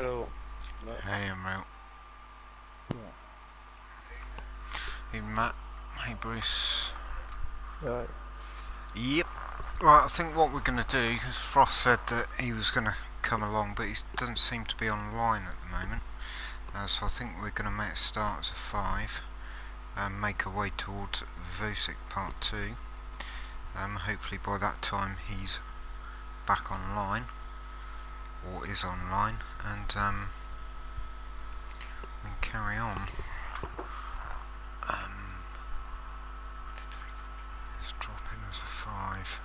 Hello. No. Hey, I'm out. Yeah. Hey, Matt. Hey, Bruce. Right. Yep. Right, I think what we're going to do is Frost said that he was going to come along, but he doesn't seem to be online at the moment. So I think we're going to make a start as a 5 and make our way towards Vosic Part 2. Hopefully by that time he's back online, or is online, and we can carry on. Let's drop in as a 5.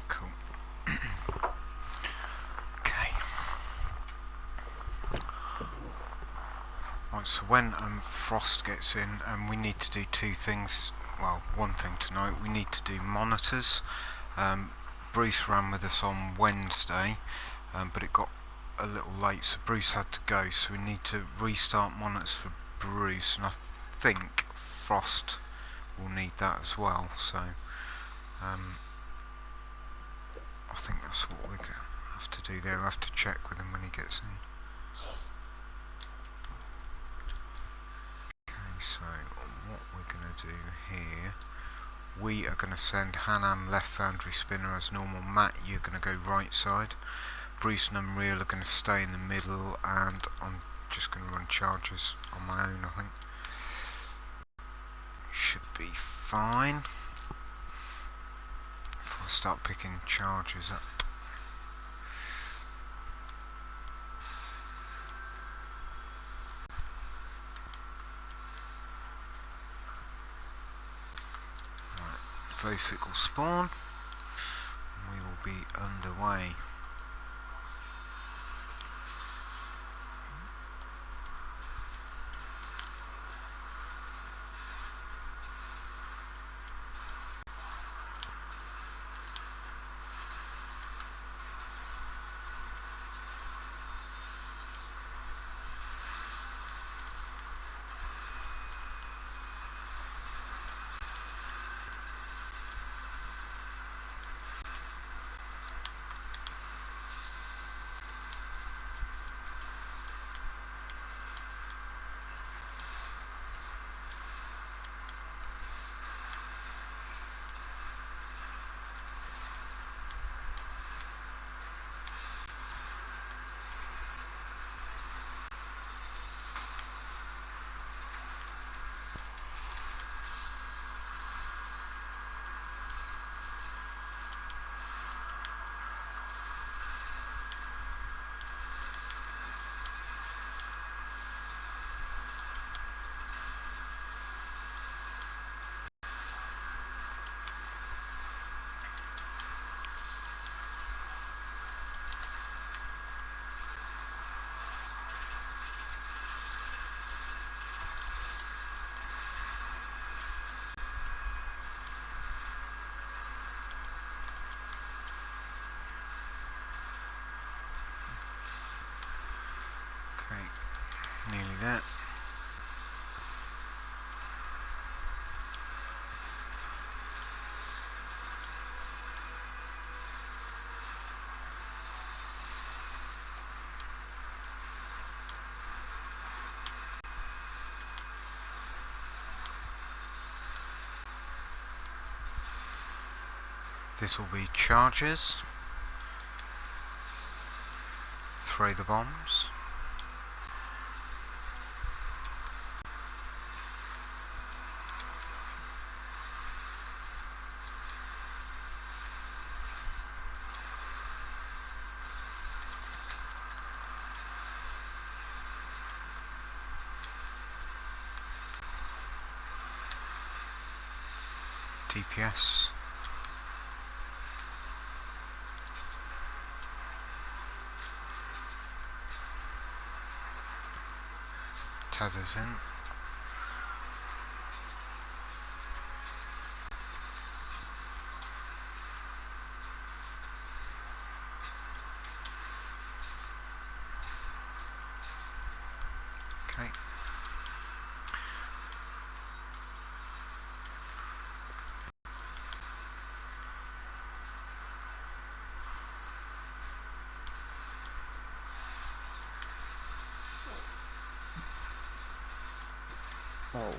Cool. Okay. Right, so when Frost gets in, we need to do two things. Well, one thing tonight, we need to do monitors. Bruce ran with us on Wednesday, but it got a little late, so Bruce had to go, so we need to restart monitors for Bruce, and I think Frost will need that as well, so I think that's what we're going to have to do there. We'll have to check with him when he gets in. Okay, so what we're going to do here, we are going to send Hanam left foundry spinner as normal. Matt, you're going to go right side. Bruce and Unreal are going to stay in the middle, and I'm just going to run charges on my own, I think. Should be fine. If I start picking charges up. Right, Vosic will spawn, and we will be underway. Okay, nearly there. This will be charges. Throw the bombs. DPS. Tethers in. Okay. Oh.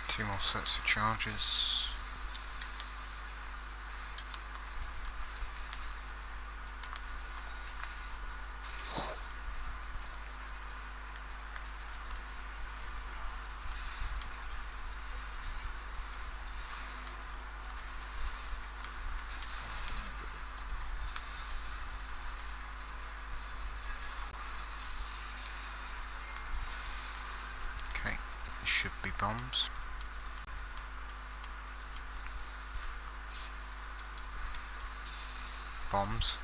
Two more sets of charges. Okay, this should be bombs. Bombs.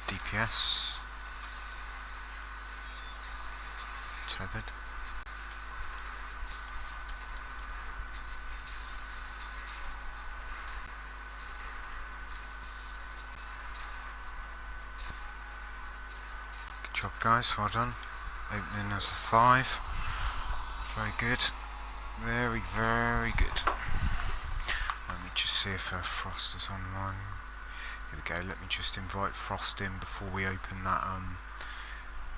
DPS. Tethered. Good job guys, well done. Opening as a 5. Very good. Very, very good. Let me just see if Frost is online. Here we go, let me just invite Frost in before we open that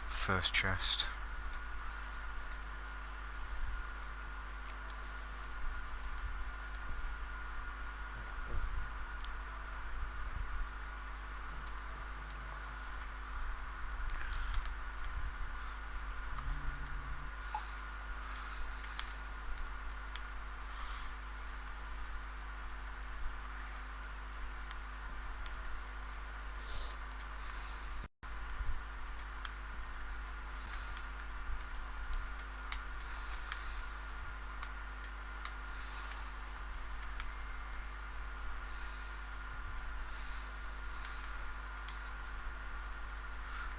first chest.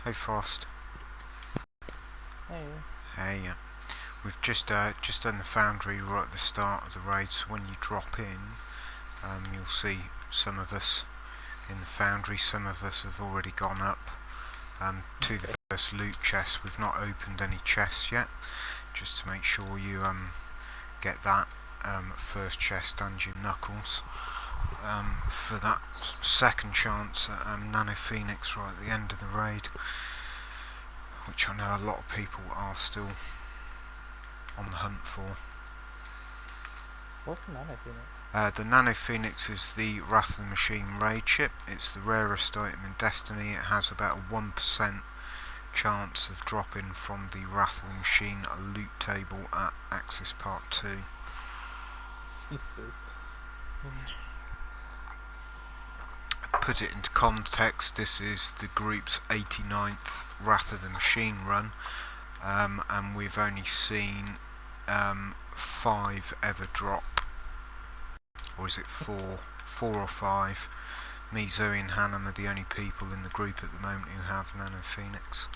Hey Frost. Hey. Hey, we've just done the foundry right at the start of the raid, so when you drop in, you'll see some of us in the foundry, some of us have already gone up to the first loot chest. We've not opened any chests yet, just to make sure you get that first chest and your knuckles for that second chance at Nano Phoenix right at the end of the raid, which I know a lot of people are still on the hunt for. What's the Nano Phoenix? The Nano Phoenix is the Wrath of the Machine raid ship. It's the rarest item in Destiny. It has about a 1% chance of dropping from the Wrath of the Machine loot table at Axis Part 2. Jesus. Put it into context, this is the group's 89th Wrath of the Machine run, and we've only seen 5 ever drop. Or is it 4? 4 or 5. Me, Zoe and Hannah are the only people in the group at the moment who have Nano Phoenix.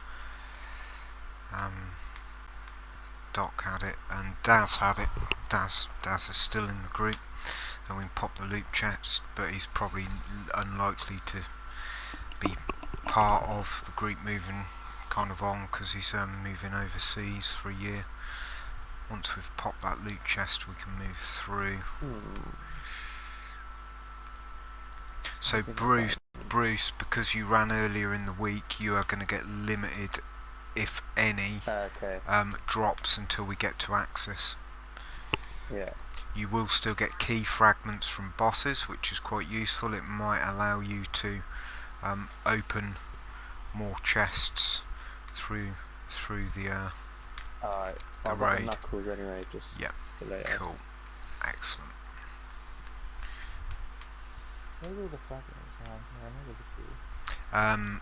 Doc had it, and Daz had it. Daz is still in the group, and we can pop the loot chest, but he's probably unlikely to be part of the group moving kind of on, because he's moving overseas for a year. Once we've popped that loot chest, we can move through. So Bruce, because you ran earlier in the week, you are going to get limited, if any, drops until we get to Axis. Yeah. You will still get key fragments from bosses, which is quite useful. It might allow you to open more chests through the I've got raid. the knuckles anyway, just for later. Cool. Excellent. Where's all the fragments around here? I know there's a few.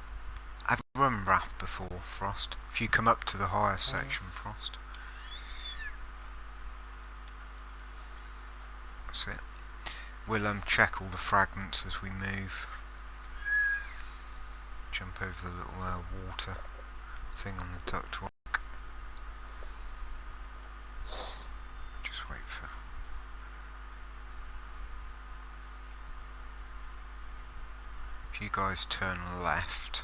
I've run Wrath before, Frost. If you come up to the higher section, Frost. That's it. We'll check all the fragments as we move. Jump over the little water thing on the ductwork. Just wait for... If you guys turn left,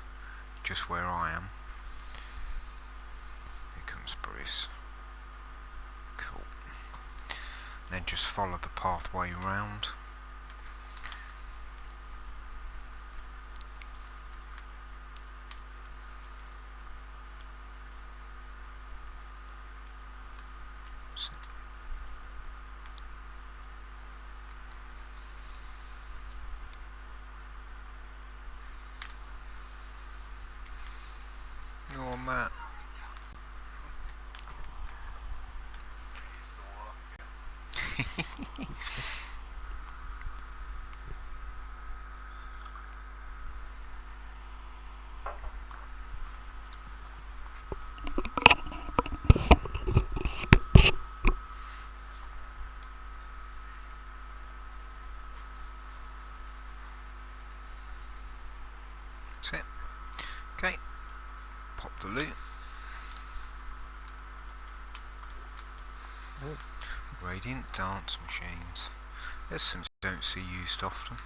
just where I am. Here comes Bruce. Cool. Then just follow the pathway round. Oh, Matt. That's it. Okay. Pop the loot. Radiant dance machines. There's some you don't see used often.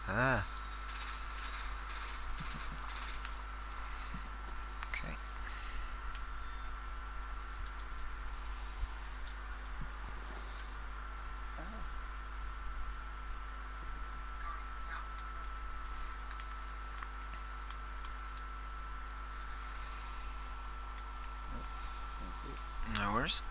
Ah. Okay. No worries.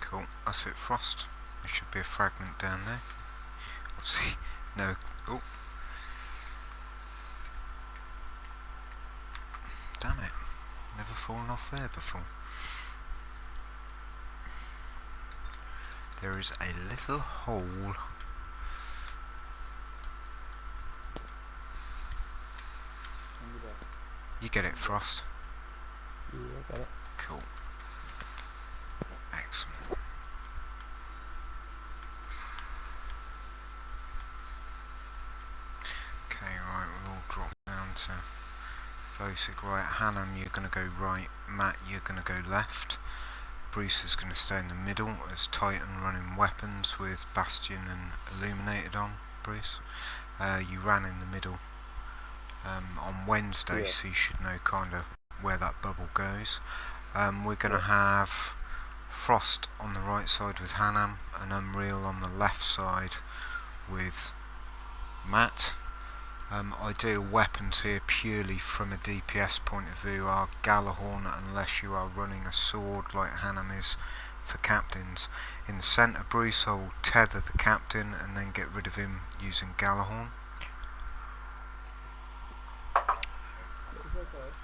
Cool, that's it, Frost. There should be a fragment down there. Obviously, no. Oh. Damn it. Never fallen off there before. There is a little hole. You get it, Frost? Yeah, I got it. Cool. Excellent. Okay, right, we'll all drop down to basic. Right, Hannah, you're going to go right. Matt, you're going to go left. Bruce is going to stay in the middle as Titan running weapons with Bastion and Illuminated on. Bruce, you ran in the middle on Wednesday, so you should know kind of where that bubble goes. We're going to have Frost on the right side with Hanam and Unreal on the left side with Matt. Ideal weapons here purely from a DPS point of view are Galahorn, unless you are running a sword like Hanam is for captains. In the centre, Bruce will tether the captain and then get rid of him using Galahorn.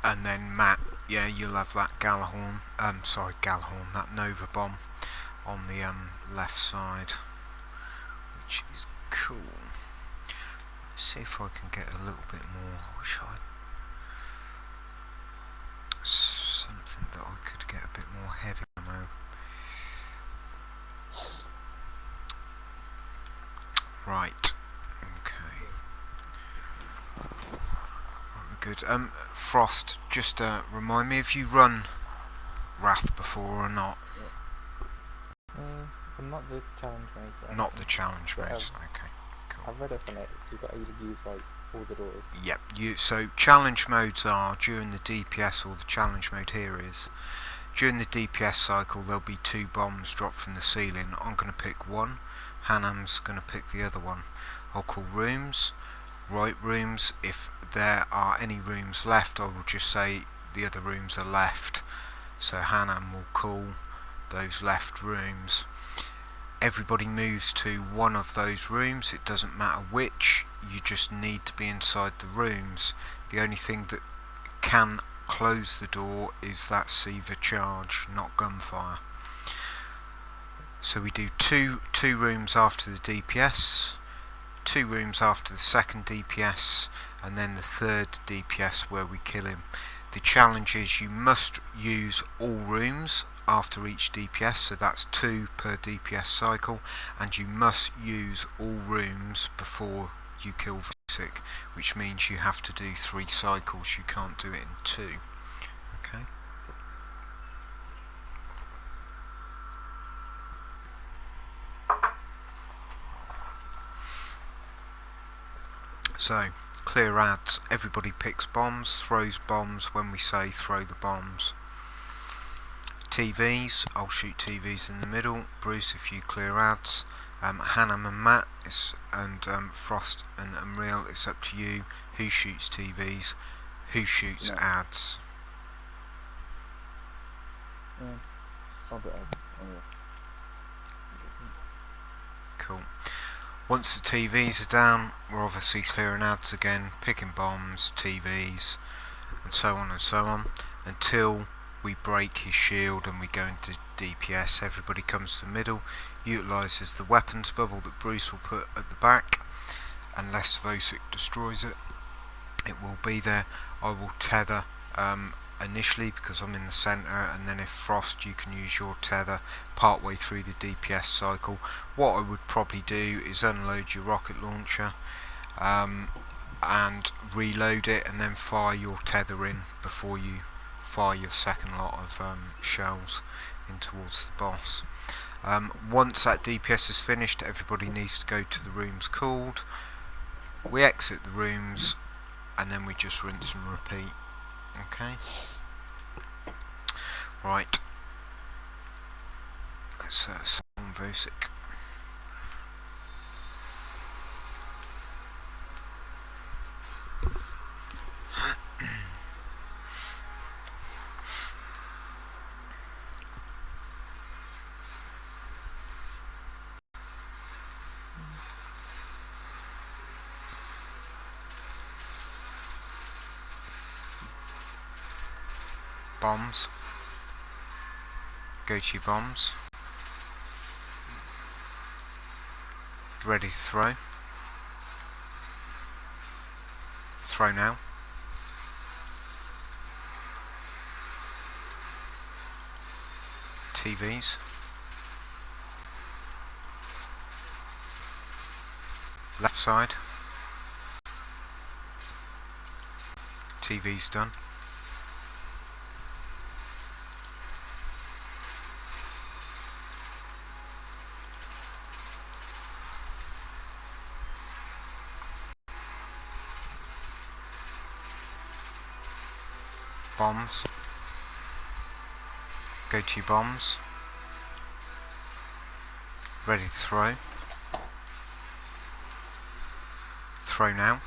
And then Matt, yeah, you'll have that Galahorn, that Nova Bomb on the left side, which is cool. Let's see if I can get a little bit more. I wish I something that I could get a bit more heavy ammo. Right. Okay. Right, we're good. Frost, just remind me if you run Wrath before or not. I'm not the challenge mode. Not the challenge mode. Okay. Cool. I've read up on it. You've got to use like all the doors. Yep. So challenge modes are during the DPS, or the challenge mode here is during the DPS cycle. There'll be 2 bombs dropped from the ceiling. I'm going to pick one. Hanam's going to pick the other one. I'll call rooms. Right rooms. If there are any rooms left, I will just say the other rooms are left. So Hanam will call those left rooms. Everybody moves to one of those rooms. It doesn't matter which. You just need to be inside the rooms. The only thing that can close the door is that Siva charge, not gunfire. So we do two rooms after the DPS, 2 rooms after the second DPS, and then the third DPS where we kill him. The challenge is you must use all rooms after each DPS, so that's 2 per DPS cycle, and you must use all rooms before you kill Visic, which means you have to do 3 cycles. You can't do it in 2. Okay. So, clear ads. Everybody picks bombs, throws bombs when we say throw the bombs. TVs, I'll shoot TVs in the middle. Bruce, if you clear ads. Hanam and Matt and Frost and Unreal, it's up to you who shoots TVs, who shoots ads. I'll do ads. Cool. Once the TVs are down, we're obviously clearing ads again, picking bombs, TVs, and so on, until we break his shield and we go into DPS. Everybody comes to the middle, utilises the weapons bubble that Bruce will put at the back. Unless Vosic destroys it, it will be there. I will tether initially because I'm in the centre, and then if Frost, you can use your tether partway through the DPS cycle. What I would probably do is unload your rocket launcher and reload it, and then fire your tether in before you fire your second lot of shells in towards the boss. Once that DPS is finished, everybody needs to go to the rooms called. We exit the rooms and then we just rinse and repeat. Okay. Right. Let's spawn Vosic. Bombs. Go to your bombs. Ready to throw. Throw now. TVs. Left side. TV's done. bombs. Go to your bombs. Ready to throw. Throw now.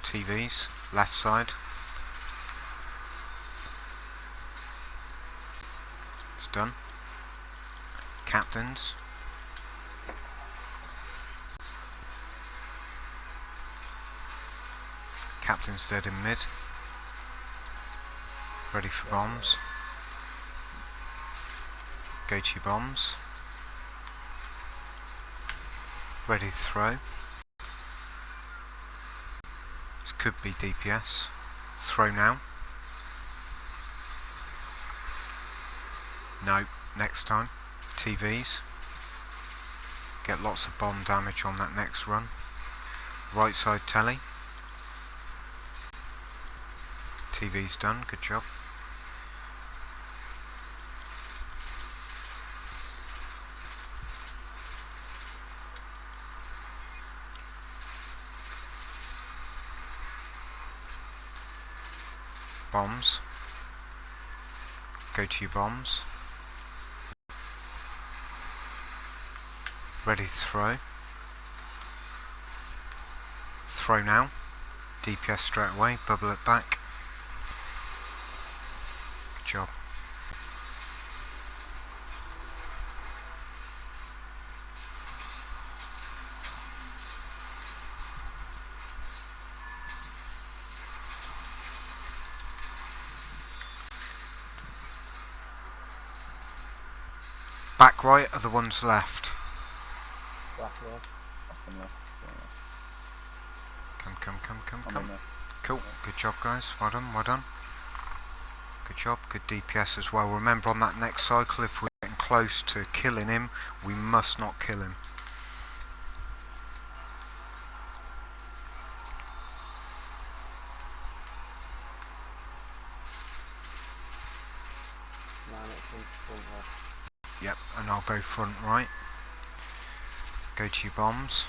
TVs, left side. It's done. Captains. Captain's dead in mid. Ready for bombs. Go to your bombs. Ready to throw. This could be DPS. Throw now. No, next time. TVs. Get lots of bomb damage on that next run. Right side telly. TV's done, good job. Bombs. Go to your bombs. Ready to throw. Throw now. DPS straight away, bubble it back. Good job. Back right are the ones left. Back left. Come left. Come. Cool, good job guys, well done, well done. Good job, good DPS as well. Remember on that next cycle, if we're getting close to killing him, we must not kill him. Yep, and I'll go front right. Go to your bombs.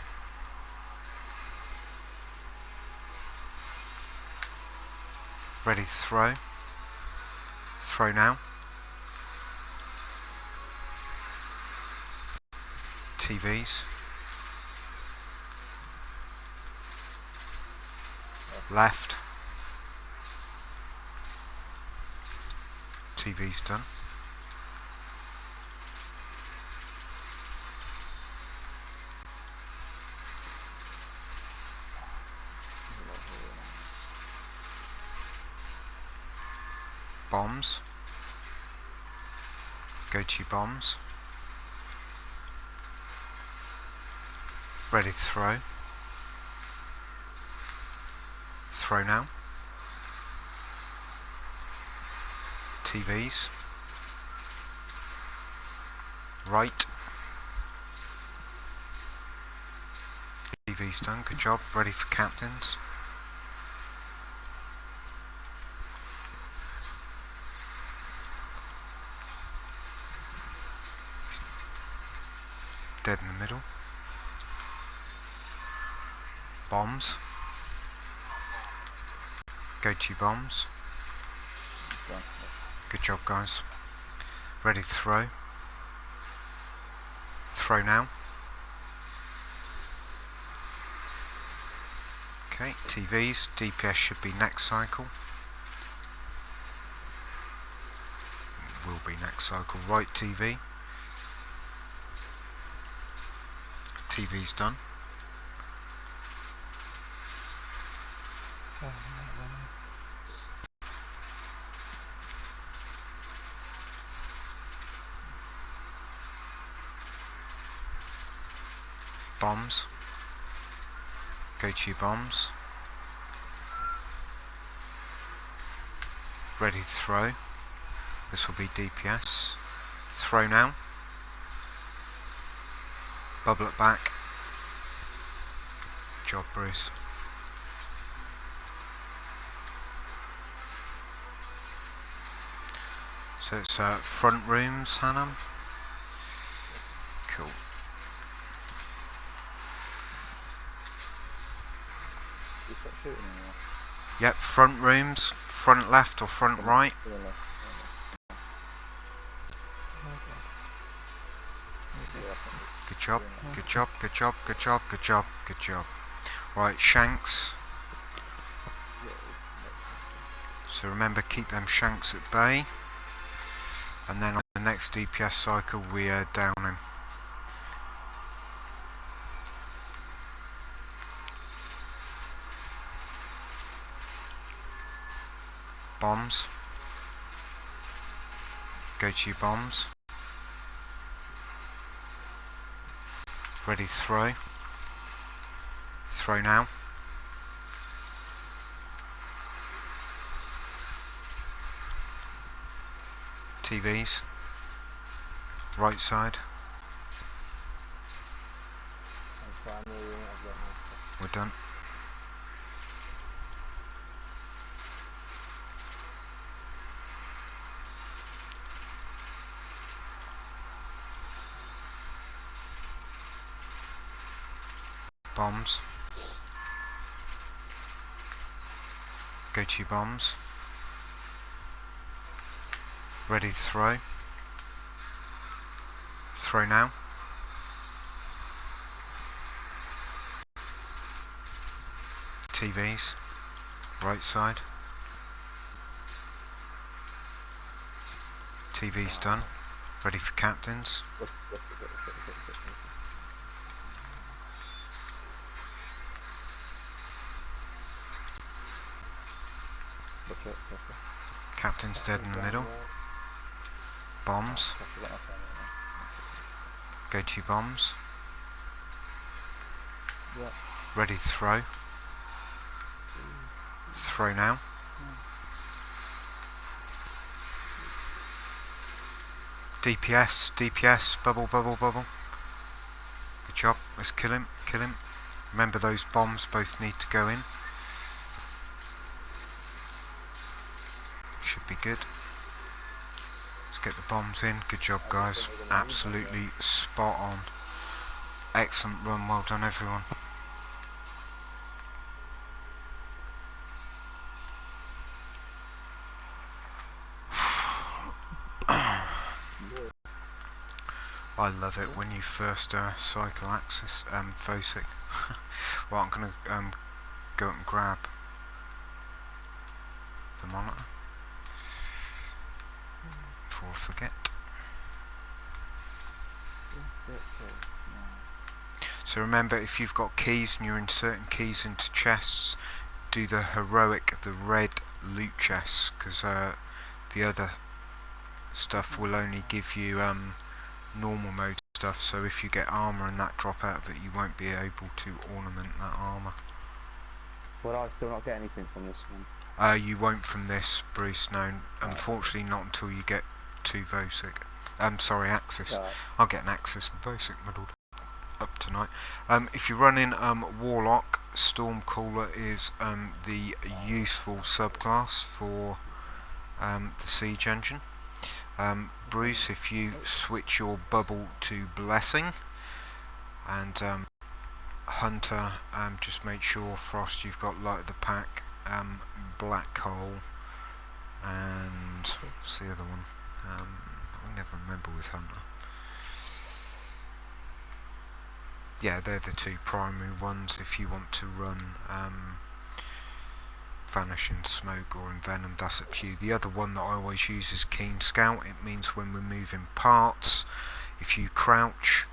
Ready to throw. Throw now. TVs. Left. TV's done. Bombs. Go to your bombs. Ready to throw. Throw now. TVs. Right. TV's done, good job. Ready for captains. Dead in the middle. Bombs. Go to your bombs. Good job guys. Ready to throw. Throw now. Okay, TVs. DPS should be next cycle. Will be next cycle. Right TV. TV's done. Bombs. Go to your bombs. Ready to throw. This will be DPS. Throw now. Bubble it back. Good job, Bruce. So it's front rooms, Hannah. Cool. You stop shooting anymore? Yep, front rooms, front left or front right. To the left. Oh god. Good job, good job, good job, good job, good job, good job. Right, shanks. So remember, keep them shanks at bay. And then on the next DPS cycle we down him. Bombs. Go to your bombs. Ready to throw. Throw now. TVs. Right side. We're done. Bombs. Go to your bombs. Ready to throw. Throw now. TVs. Right side. TV's done. Ready for captains. Captain's dead in the middle. Bombs. Go to your bombs. Ready to throw. Throw now. DPS, DPS, bubble, bubble, bubble. Good job, let's kill him, kill him. Remember those bombs both need to go in. Should be good. Let's get the bombs in. Good job guys, absolutely spot on. Excellent run, well done everyone. I love it when you first cycle access FOSIC. Well, I'm going to go and grab the monitor before I forget. So remember, if you've got keys and you're inserting keys into chests, do the heroic, the red loot chests, because the other stuff will only give you normal mode stuff, so if you get armour and that drop out of it, you won't be able to ornament that armour. Will I still not get anything from this one? You won't from this, Bruce, no. Unfortunately not until you get to VOSIC. Sorry, Axis. I'll get an Axis and VOSIC muddled up tonight. If you're running Warlock, Stormcaller is the useful subclass for the Siege Engine. Bruce, if you switch your bubble to Blessing, and Hunter, just make sure, Frost, you've got Light of the Pack, Black Hole, and what's the other one? I never remember with Hunter. Yeah, they're the two primary ones if you want to run Vanishing Smoke or Envenom, that's up to you. The other one that I always use is Keen Scout. It means when we're moving parts, if you crouch,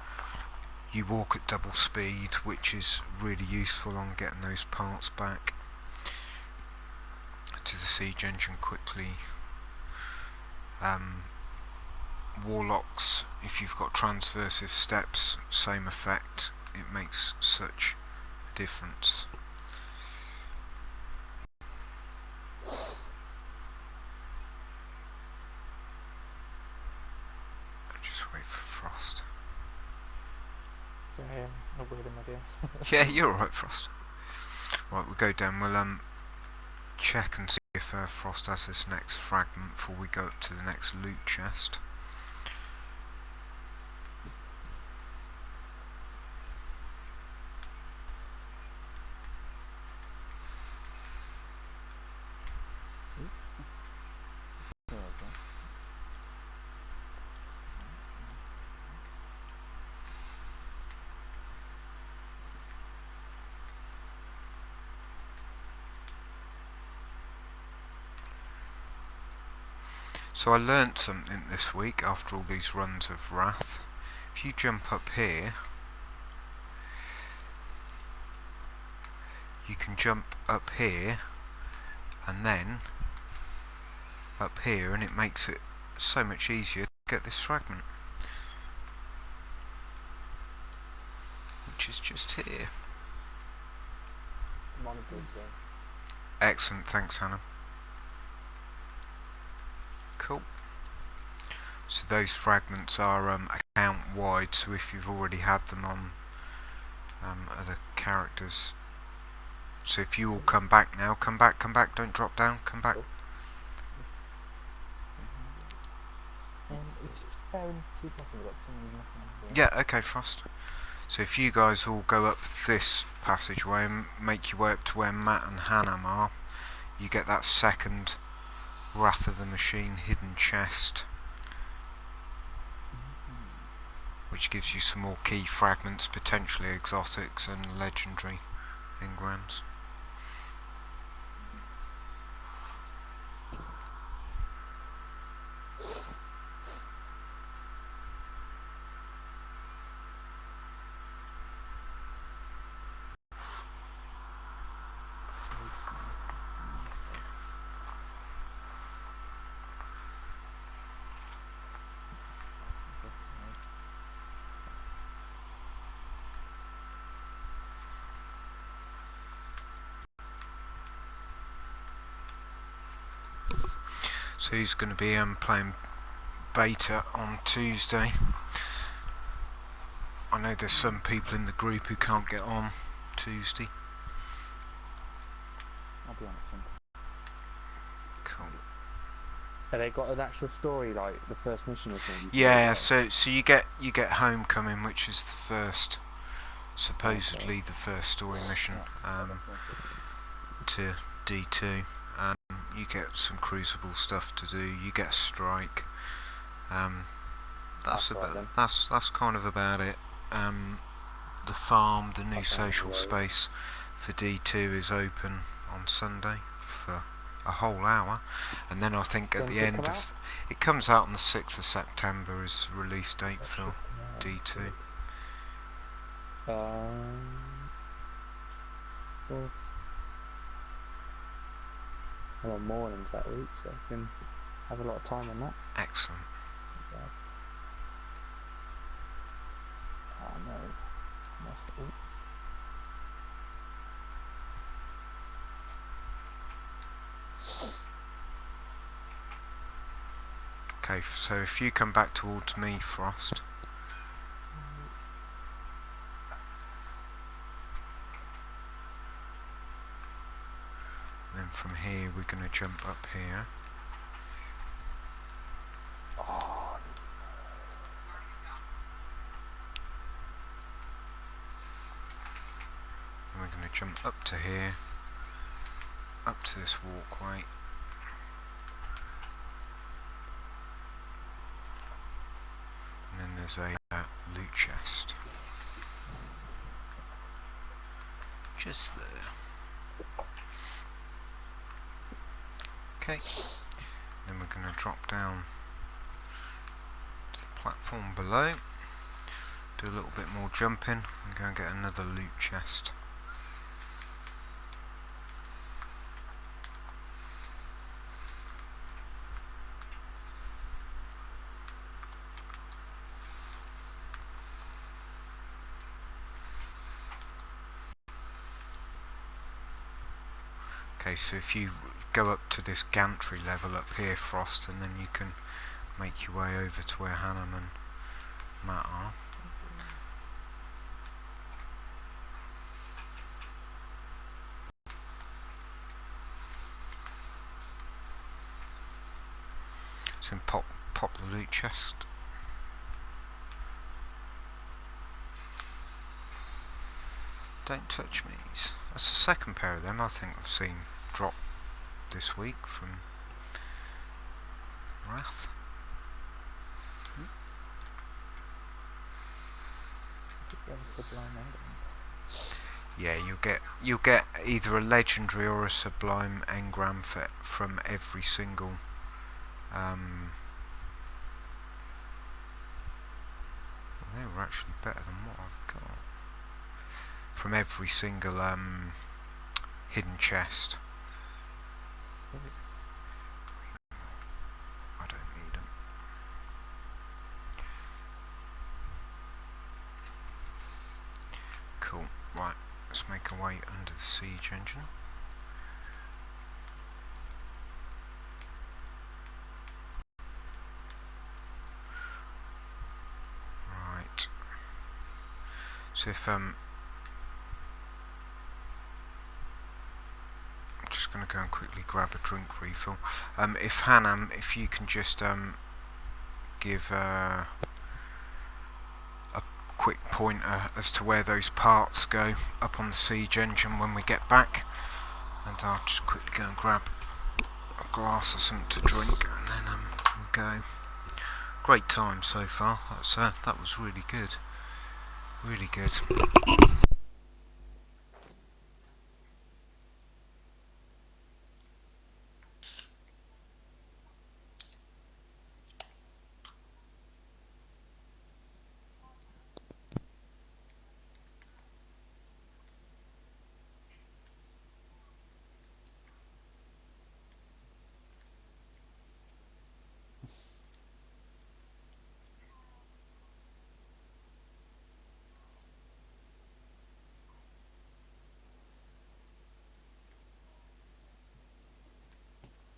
you walk at double speed, which is really useful on getting those parts back to the Siege Engine quickly. Warlocks, if you've got transversive steps, same effect. It makes such a difference. Just wait for Frost. Sorry, I'm avoiding my deals. Yeah, you're alright, Frost. Right, we'll go down, we'll check and see if Frost has this next fragment before we go up to the next loot chest. So I learnt something this week after all these runs of Wrath. If you jump up here, you can jump up here and then up here, and it makes it so much easier to get this fragment, which is just here. Excellent, thanks Hannah. Cool. So those fragments are account wide, so if you've already had them on other characters, so if you all come back now, come back, don't drop down, come back. Yeah, okay, Frost. So if you guys all go up this passageway and make your way up to where Matt and Hannah are, you get that second Wrath of the Machine hidden chest, which gives you some more key fragments, potentially exotics and legendary engrams. So he's going to be playing beta on Tuesday. I know there's some people in the group who can't get on Tuesday. I'll be on it. Cool. Have they got an actual story, like the first mission or something? Yeah, so you get Homecoming, which is the first, supposedly the first story mission to D2. You get some Crucible stuff to do. You get Strike. That's kind of about it. The farm, the new social space for D2 is open on Sunday for a whole hour, and then I think at the end of it comes out on the 6th of September is release date for D2. I'm on mornings that week, so I can have a lot of time on that. Excellent. Oh no. Okay, so if you come back towards me, Frost. Then from here we're going to jump up here. Oh. Then we're going to jump up to here, up to this walkway. And then there's a loot chest. Just there. Okay, then we're going to drop down to the platform below, do a little bit more jumping and go and get another loot chest. Okay, so if you go up to this gantry level up here, Frost, and then you can make your way over to where Hannah and Matt are. So pop the loot chest. Don't touch me. That's the second pair of them I think I've seen drop this week from Wrath. Yeah, you'll get either a legendary or a sublime engram from every single They were actually better than what I've got. From every single hidden chest. I don't need them. Cool. Right, let's make our way under the siege engine. Right. So if I'm just going to go and quickly grab a drink refill. If Hanam, if you can just give a quick pointer as to where those parts go up on the siege engine when we get back, and I'll just quickly go and grab a glass or something to drink, and then we'll go. Great time so far. That was really good. Really good.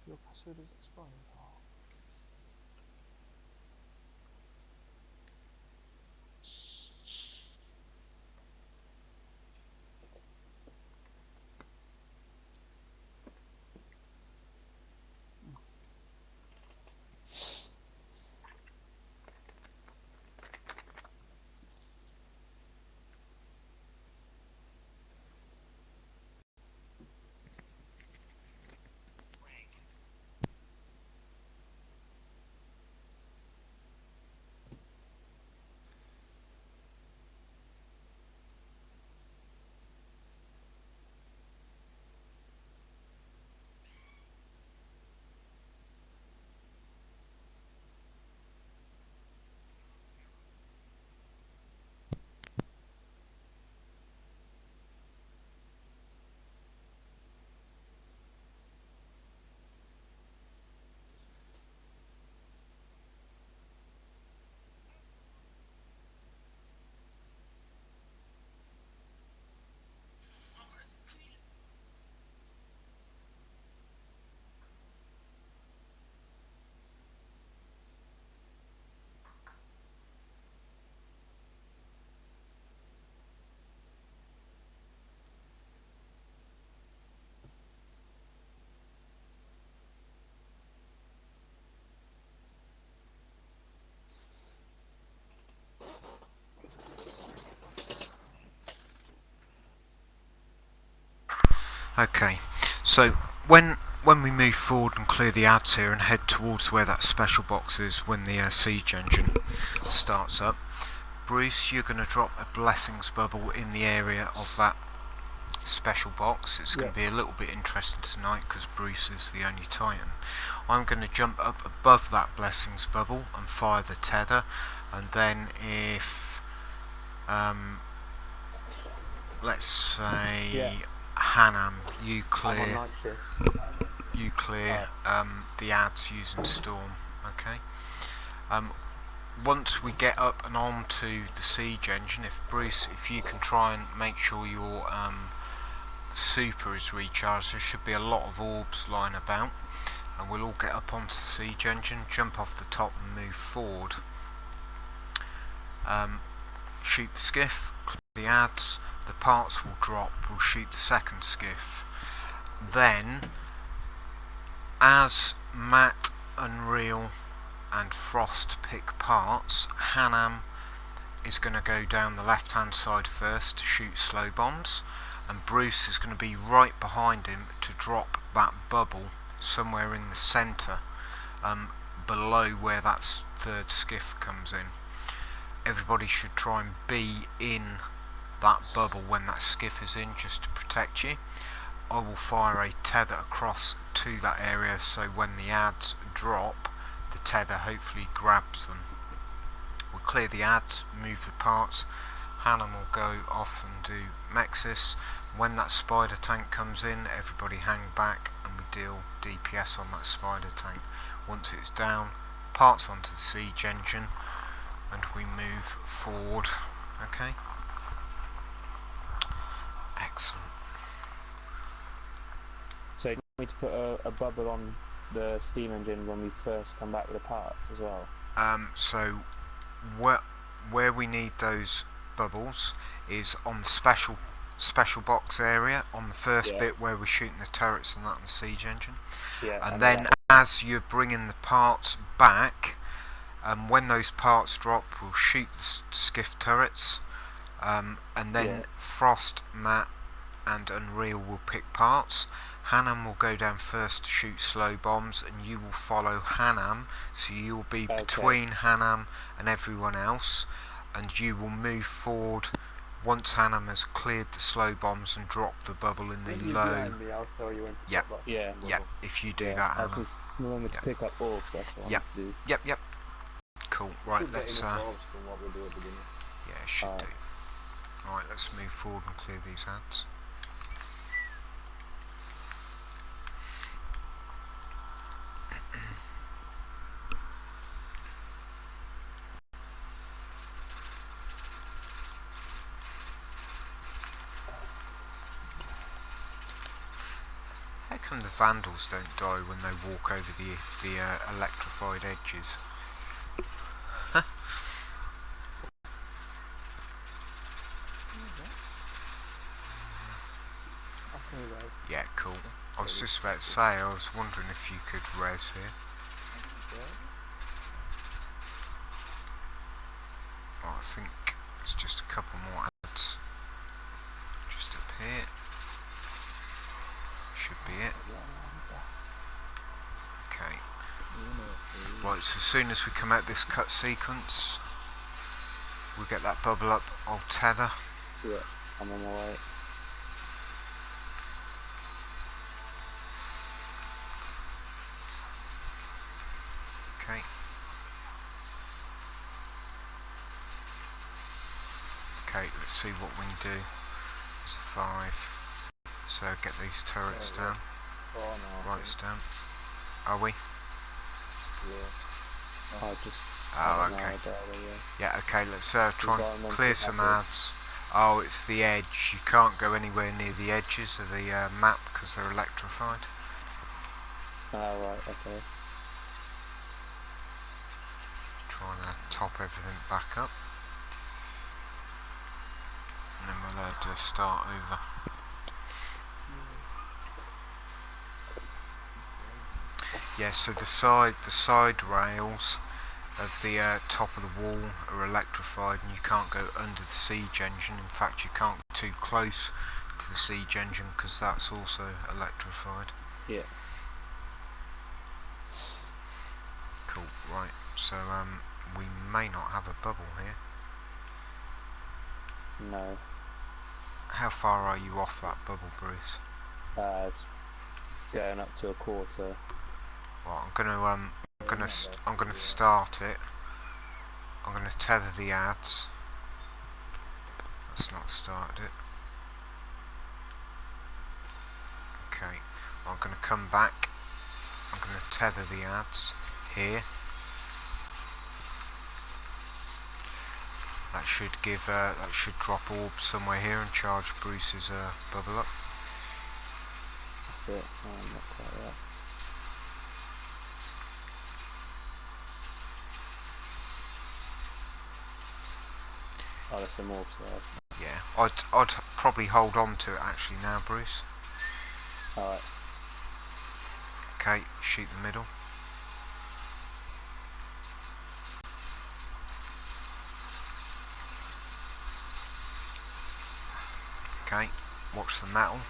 Your password is expired. Okay, so when we move forward and clear the ads here and head towards where that special box is when the siege engine starts up, Bruce, you're going to drop a blessings bubble in the area of that special box. It's going to be a little bit interesting tonight because Bruce is the only Titan. I'm going to jump up above that blessings bubble and fire the tether, and then if let's say Hanam, you clear the ads using Storm. Okay. Once we get up and onto the siege engine, if Bruce, if you can try and make sure your super is recharged, there should be a lot of orbs lying about, and we'll all get up onto the siege engine, jump off the top and move forward. Shoot the skiff, clear the ads, the parts will drop, we'll shoot the second skiff. Then, as Matt, Unreal and Frost pick parts, Hanam is going to go down the left hand side first to shoot slow bombs, and Bruce is going to be right behind him to drop that bubble somewhere in the centre, below where that third skiff comes in. Everybody should try and be in that bubble when that skiff is in, just to protect you. I will fire a tether across to that area, so when the ads drop, the tether hopefully grabs them. We'll clear the ads, move the parts. Hannah will go off and do Mexis. When that spider tank comes in, everybody hang back and we deal DPS on that spider tank. Once it's down, parts onto the siege engine and we move forward. Okay? Excellent. So you need to put a bubble on the steam engine when we first come back with the parts as well? So where we need those bubbles is on the special box area on the first bit where we're shooting the turrets and that on the siege engine. And then as you're bringing the parts back, when those parts drop, we'll shoot the skiff turrets, and then Frost, Matt and Unreal will pick parts. Hanam will go down first to shoot slow bombs and you will follow Hanam, so you'll be between Hanam and everyone else, and you will move forward once Hanam has cleared the slow bombs and dropped the bubble in the low. If you do that, Hanam. Remember to pick up orbs, that's what I want to do. Yep. Cool, right, let's from what we do at the beginning. yeah, it should do. Right, let's move forward and clear these ads. How come the Vandals don't die when they walk over the electrified edges? Yeah, cool. I was just about to say, I was wondering if you could res here. Oh, I think there's just a couple more ads. Just up here. Should be it. Okay. Right, so as soon as we come out this cut sequence, we'll get that bubble up, I'll tether. Yeah, I'm on my way. Okay. Okay, let's see what we can do. There's a 5. So get these turrets down. Rights down. Are we? Okay. Yeah, okay, let's try and clear some ads. Oh, it's the edge. You can't go anywhere near the edges of the map because they're electrified. Right, okay. Trying to top everything back up. And then we'll do a start over. Yeah, so the side rails of the top of the wall are electrified and you can't go under the siege engine. In fact, you can't go too close to the siege engine because that's also electrified. Yeah. Cool, right, so we may not have a bubble here. No. How far are you off that bubble, Bruce? It's going up to a quarter. Right, I'm gonna start it. I'm gonna tether the ads. That's not started it. Okay, well, I'm gonna come back. I'm gonna tether the ads here. That should give that should drop orbs somewhere here and charge Bruce's bubble up. That's it. Oh, not quite yet. Oh, there's some orbs there. Yeah, I'd probably hold on to it actually now, Bruce. Alright. Okay, shoot the middle. Okay, watch the metal.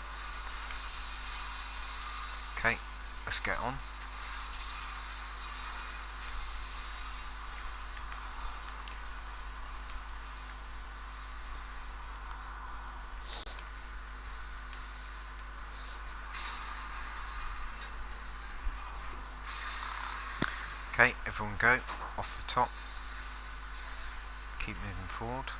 Okay, let's get on. Okay, everyone go off the top. Keep moving forward.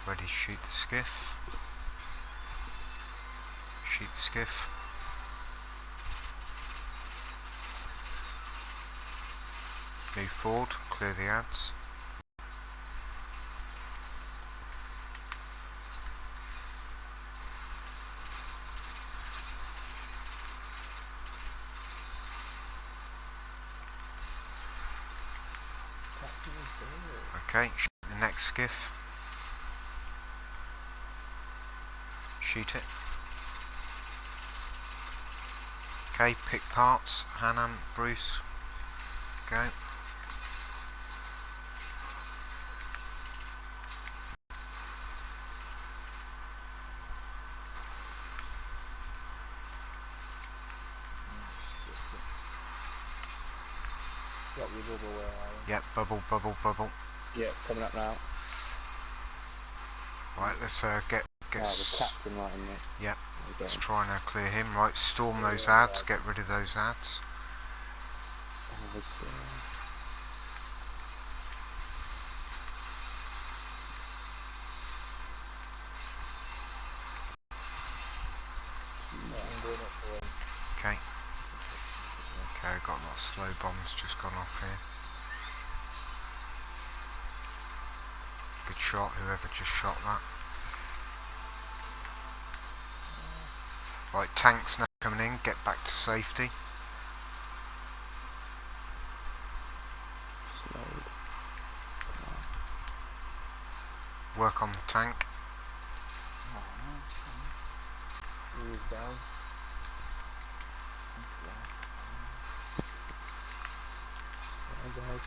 Ready to shoot the skiff. Shoot the skiff. Move forward, clear the ads. Okay, shoot the next skiff. Shoot it. Okay, pick parts. Hannah, Bruce, go. Drop your bubble where are you? Yep, bubble, bubble, bubble. Yep, coming up now. Right, let's get The captain right in there. Yep, Okay. let's try and clear him. Right, storm those ads, get rid of those ads. Oh, it's I'm going up for him. Okay. Okay, got a lot of slow bombs just gone off here. Good shot, whoever just shot that. Right, tanks now coming in, get back to safety. Slowed. Work on the tank. Move down. Guys.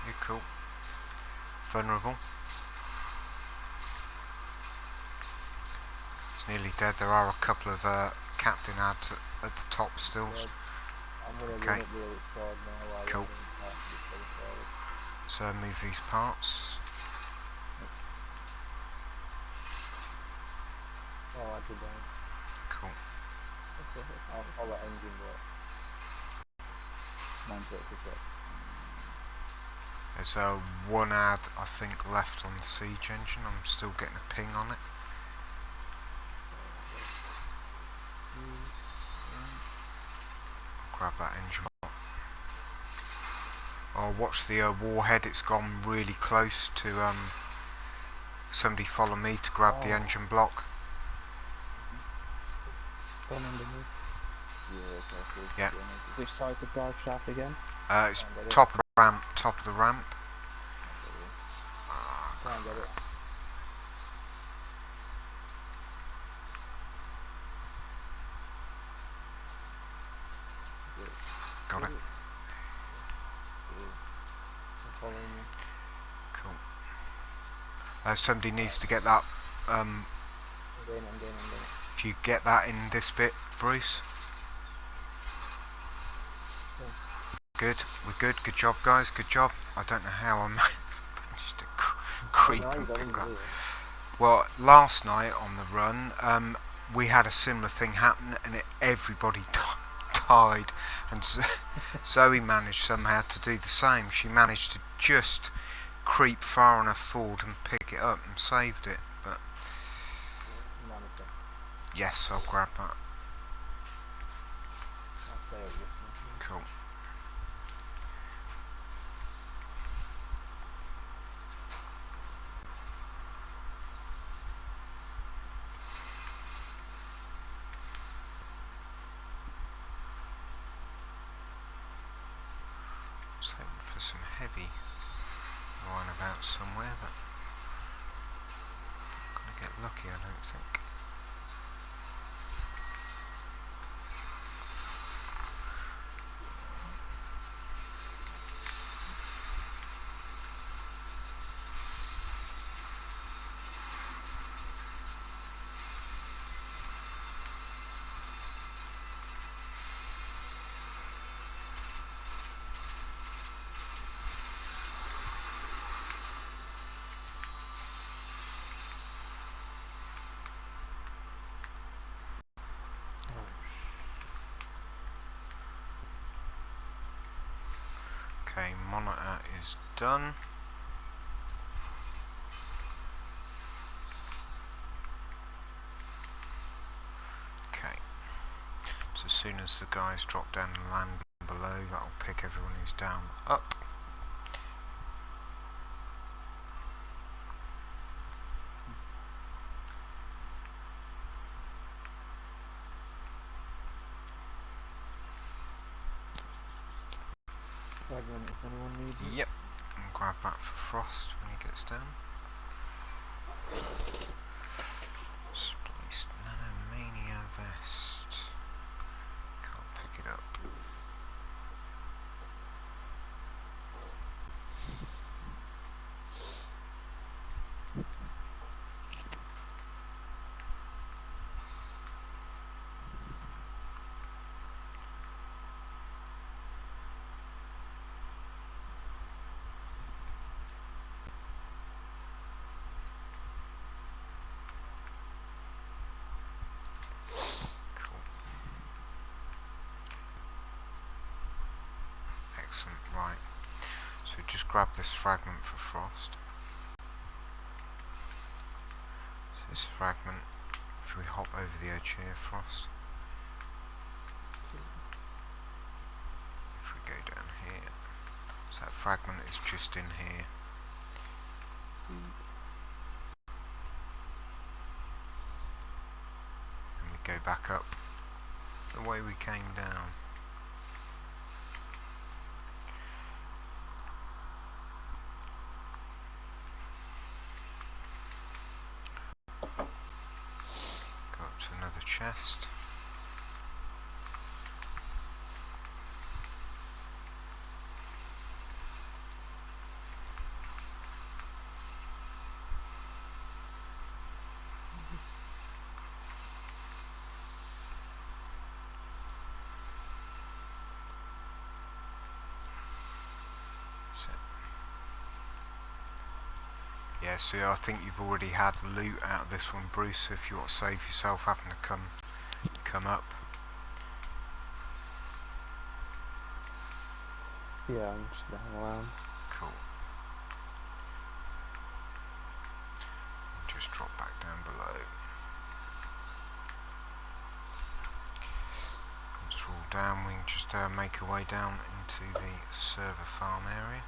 You're cool. Vulnerable. It's nearly dead. There are a couple of captain ads at the top still. I'm gonna Okay. run up the other side now while Cool. So move these parts. Oh, I did down. Cool. I'll let engine work. Mine's worked as well. There's one ad I think left on the siege engine. I'm still getting a ping on it. Grab that engine block. Oh, watch the warhead. It's gone really close to somebody follow me to grab the engine block. Gone underneath. Yeah, careful. Yeah. Which side's the drive shaft again? It's top of the ramp. Top of the ramp. Try and get it. Got it. Following you. Cool. Somebody needs to get that. I'm getting. If you get that in this bit, Bruce. Yeah. Good. We're good. Good job, guys. Good job. I don't know how I managed to creep and pick that. Well, last night on the run, we had a similar thing happen, and everybody died, and Zoe managed somehow to do the same. She managed to just creep far enough forward and pick it up and saved it. But yes, I'll grab that. Cool. I was hoping for some heavy lying about somewhere, but I'm gonna get lucky, I don't think. Okay, monitor is done. Okay, so as soon as the guys drop down and land below, that'll pick everyone who's down up. Fragment if anyone needs it. Yep, and grab that for Frost when he gets down. Spliced Nanomania vest. Can't pick it up. Cool. Excellent, right. So just grab this fragment for Frost. So this fragment, if we hop over the edge here, Frost. If we go down here, so that fragment is just in here. And we go back up the way we came down. Go up to another chest. So, yeah, so I think you've already had loot out of this one, Bruce, so if you want to save yourself having to come up. Yeah, I'm just gonna hang around. Cool. Just drop back down below. Once we're all down, we can just make our way down into the server farm area.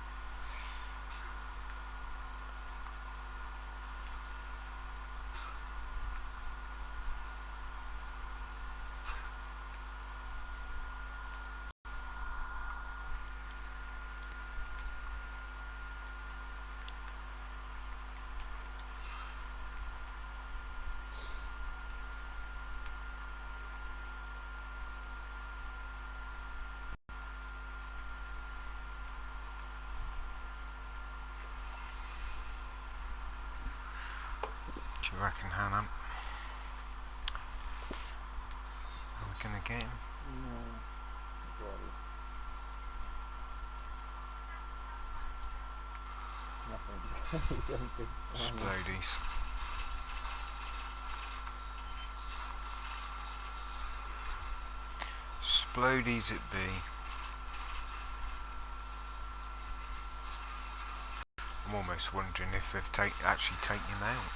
Do you reckon, Hannah? Are we gonna get him? No. Bloody. Nothing. Anything. Splodies. Splodies it be. I'm almost wondering if they've actually taken him out.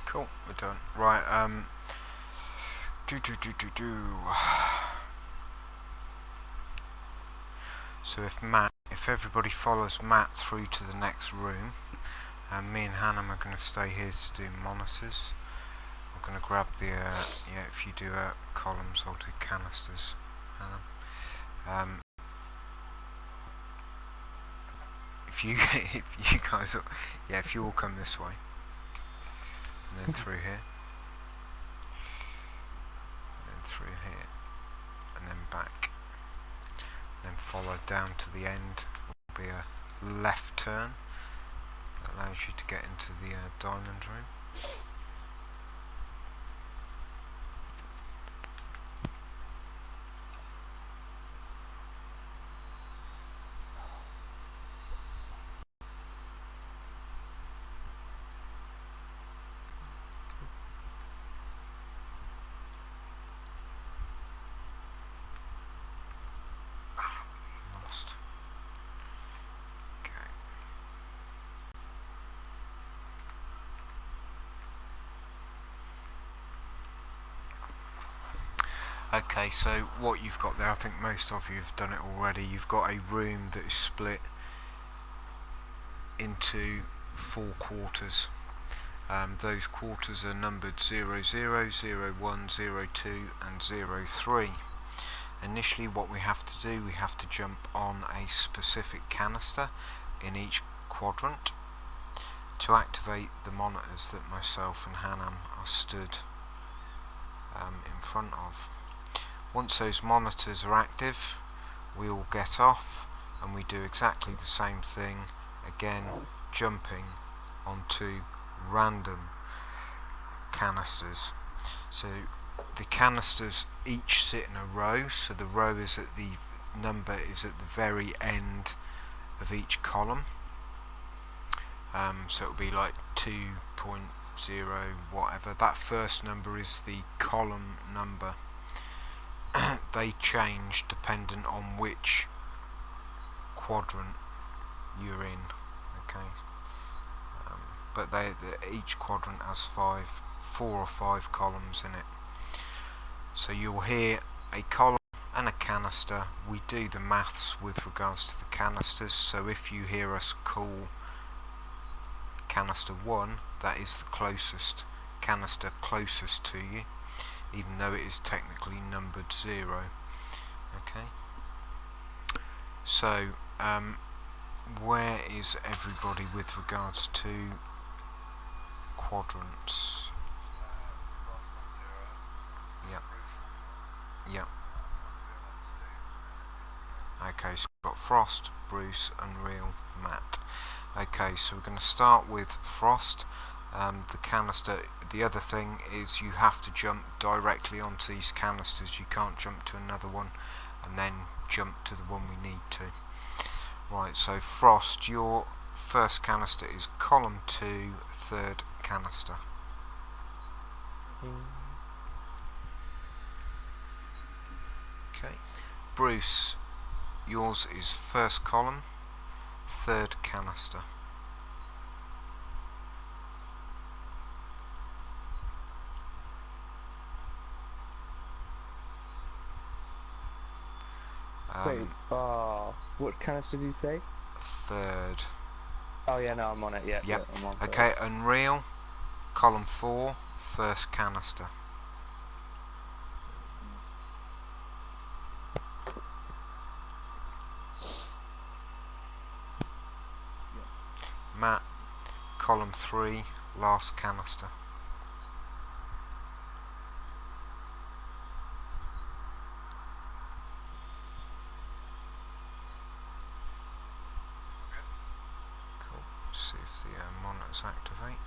Cool, we're done. Right, So if everybody follows Matt through to the next room, and me and Hannah are going to stay here to do monitors. I'm going to grab the, yeah, if you do columns, I'll do canisters, Hannah. If you if you guys, yeah, if you all come this way, and then through here, and then through here, and then back, then follow down to the end, will be a left turn that allows you to get into the diamond room. Okay, so what you've got there, I think most of you have done it already. You've got a room that is split into 4 quarters. Those quarters are numbered 0, 0, 0, 1, 0, 2 and 0, 3. Initially what we have to do, we have to jump on a specific canister in each quadrant to activate the monitors that myself and Hannam are stood in front of. Once those monitors are active, we all get off and we do exactly the same thing again, jumping onto random canisters. So the canisters each sit in a row, so the row is at the number is at the very end of each column. So it'll be like 2.0 whatever. That first number is the column number. They change dependent on which quadrant you're in. Okay, but each quadrant has 4 or 5 columns in it. So you'll hear a column and a canister. We do the maths with regards to the canisters, so if you hear us call canister 1, that is the closest canister closest to you, even though it is technically numbered 0. Okay, so where is everybody with regards to quadrants? Yep. Yep. Okay, so we've got Frost, Bruce, Unreal, Matt. Okay, so we're going to start with Frost. The canister, the other thing is you have to jump directly onto these canisters. You can't jump to another one and then jump to the one we need to. Right, so Frost, your first canister is column 2, third canister. Okay, Bruce, yours is first column, third canister. Wait, what canister did you say? Third. Oh yeah, no, I'm on it. Yeah, Yep. yeah, I'm on. Okay, Unreal, column 4, first canister. Matt, column 3, last canister. Cool. Let's see if the monitors activate.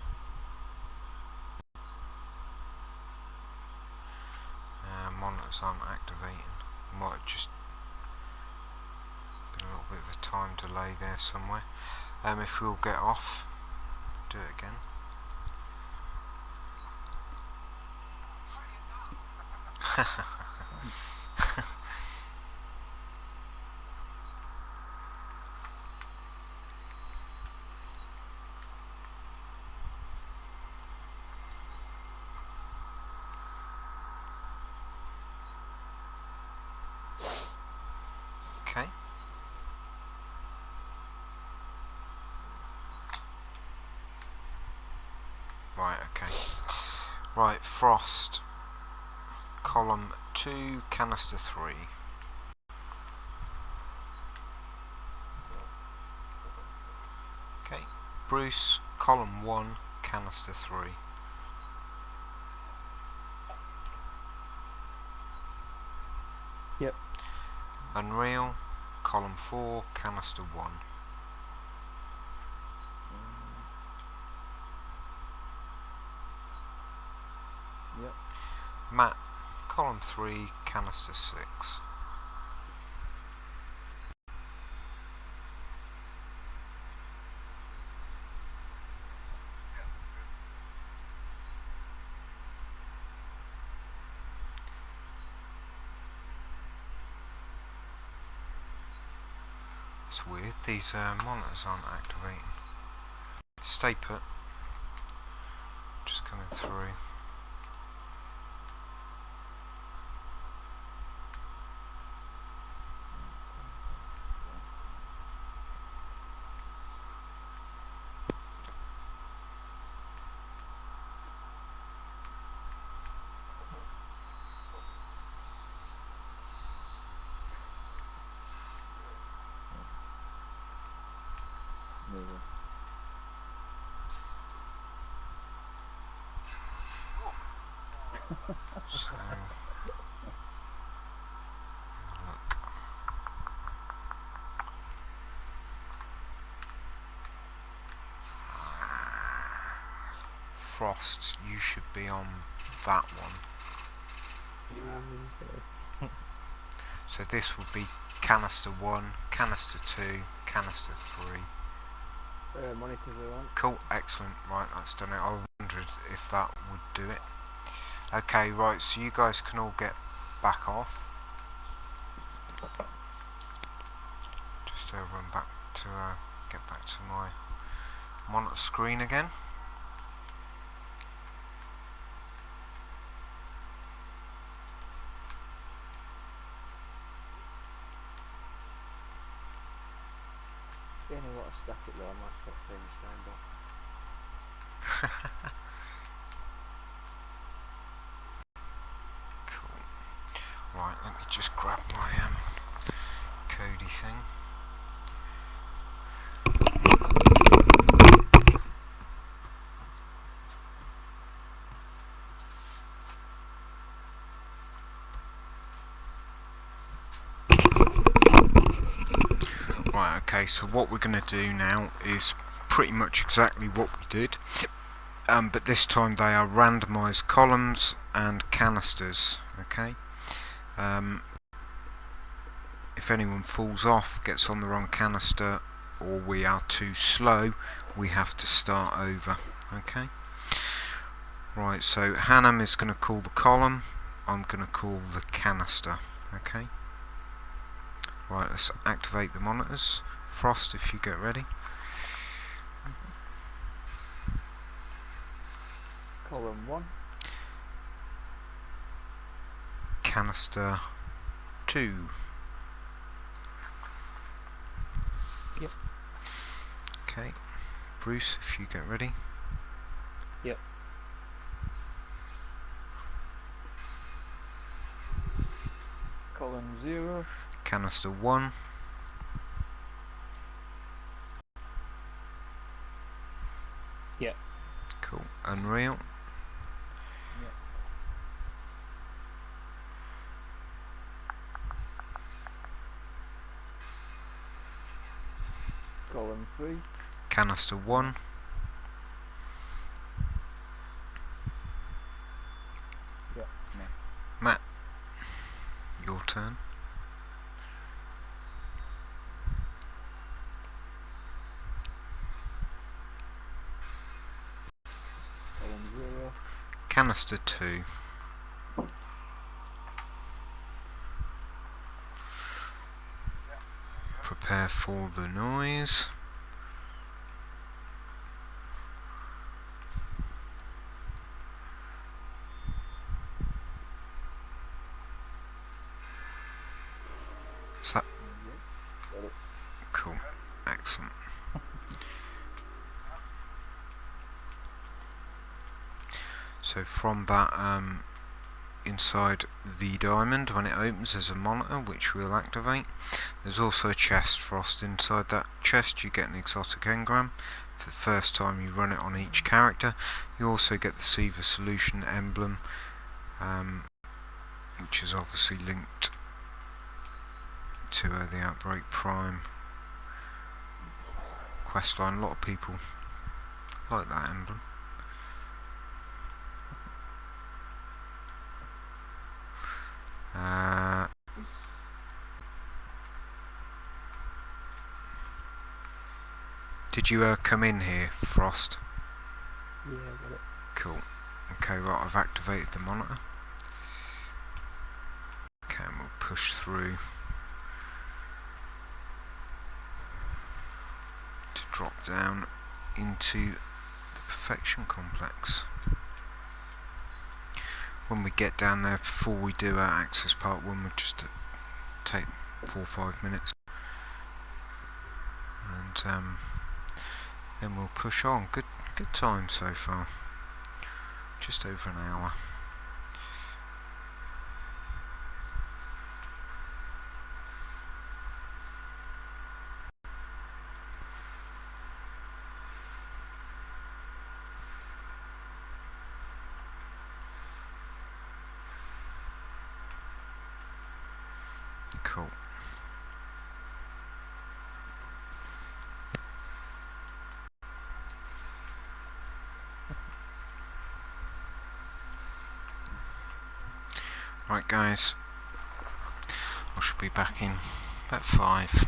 Monitors aren't activating. Might have just been a little bit of a time delay there somewhere. If we'll get off, do it again. Okay. Right, okay. Right, Frost, column 2, canister 3. Okay. Bruce, column 1, canister 3. Yep. Unreal, column 4, canister 1. Yep. Matt, column 3, canister 6. It's weird, these monitors aren't activating. Stay put. Just coming through. Maybe. So, look. Frost, you should be on that one. So this would be canister 1, canister 2, canister 3. Monitors are on. Cool, excellent. Right, that's done it. I wondered if that would do it. Okay, right, so you guys can all get back off. Just run back to get back to my monitor screen again. Getting a lot of static though, I might stop playing Scramble. Cool. Right, let me just grab my Cody thing. Right, okay, so what we're going to do now is pretty much exactly what we did, but this time they are randomised columns and canisters, okay? If anyone falls off, gets on the wrong canister, or we are too slow, we have to start over, okay? Right, so Hannam is going to call the column, I'm going to call the canister, okay? Right, let's activate the monitors. Frost, if you get ready. Column 1. Canister 2. Yep. Okay. Bruce, if you get ready. Yep. Column 0. Canister 1. Yep. Cool. Unreal. Yep. Column 3. Canister 1. Yep. Me. Matt, your turn. Column 0. Canister 2. Prepare for the noise. Is that Yep. Got it. cool? Excellent. So from that, inside the diamond, when it opens, there's a monitor which we'll activate. There's also a chest, Frost. Inside that chest you get an exotic engram. For the first time you run it on each character. You also get the Siva Solution emblem, which is obviously linked to the Outbreak Prime questline. A lot of people like that emblem. Did you come in here, Frost? Yeah, I got it. Cool. Okay, right, I've activated the monitor. Okay, and we'll push through to drop down into the Perfection Complex. When we get down there, before we do our access part 1, we'll just take 4 or 5 minutes, and then we'll push on. Good time so far. Just over an hour. Cool. Right guys, I should be back in about 5.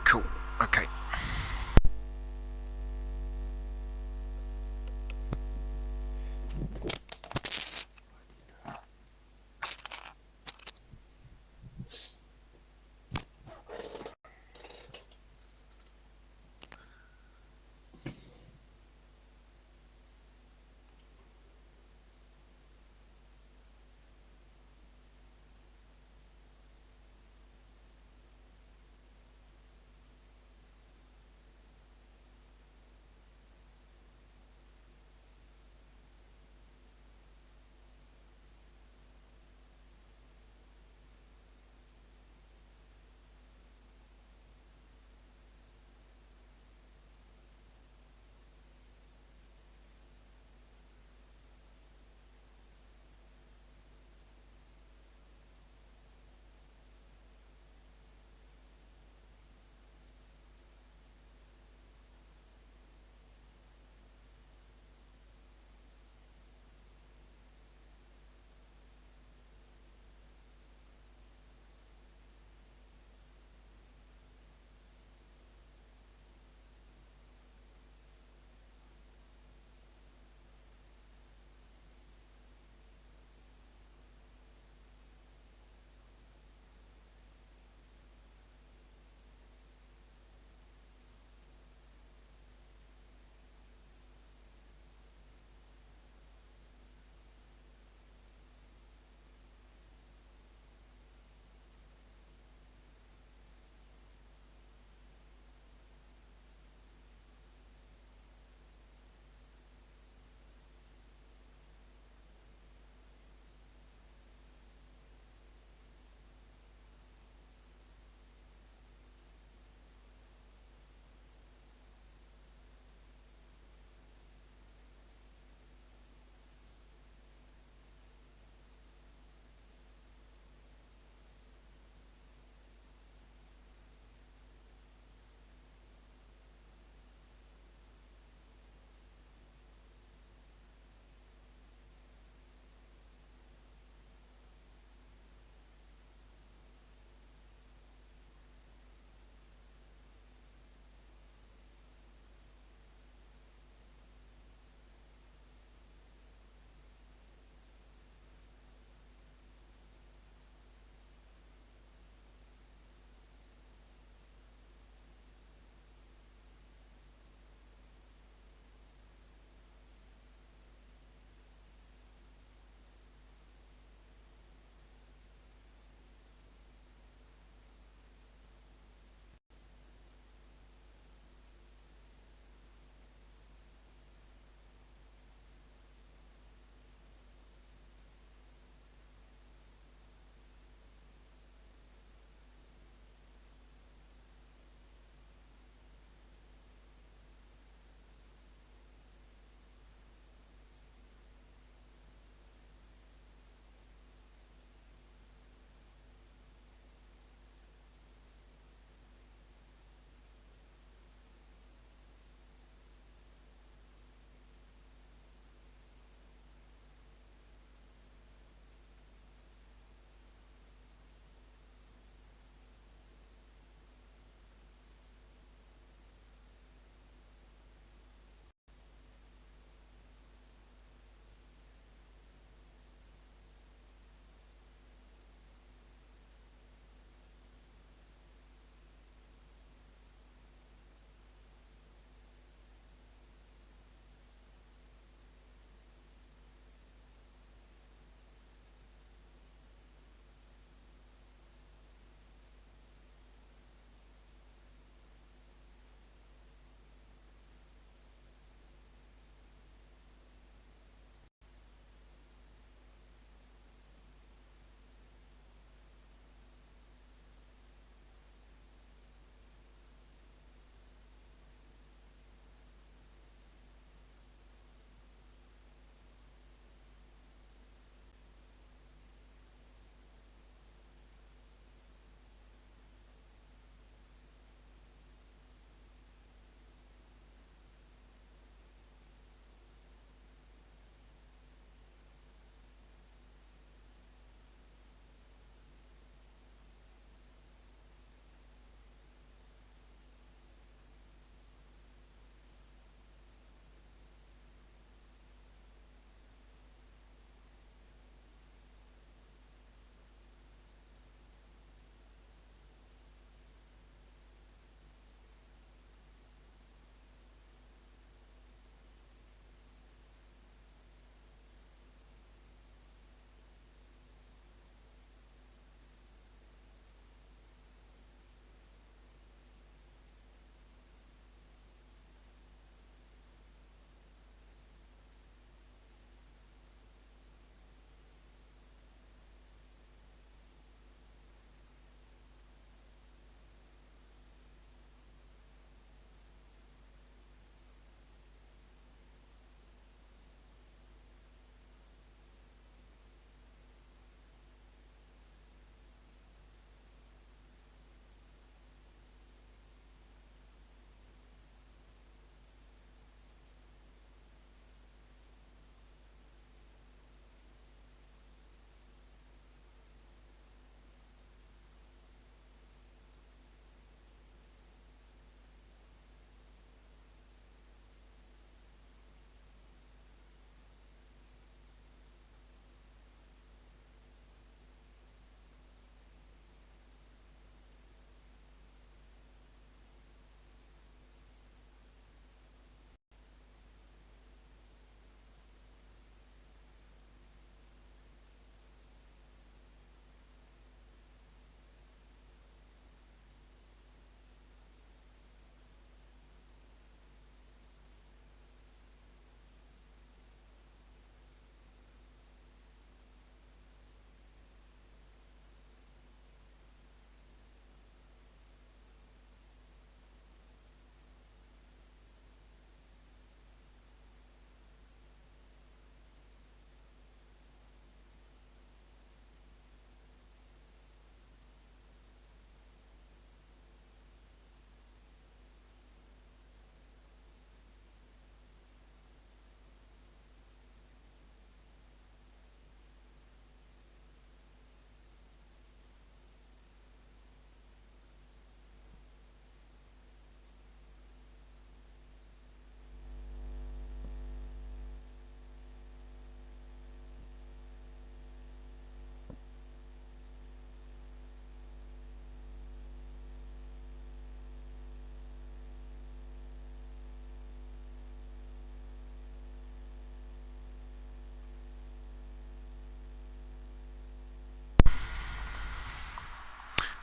Cool, okay.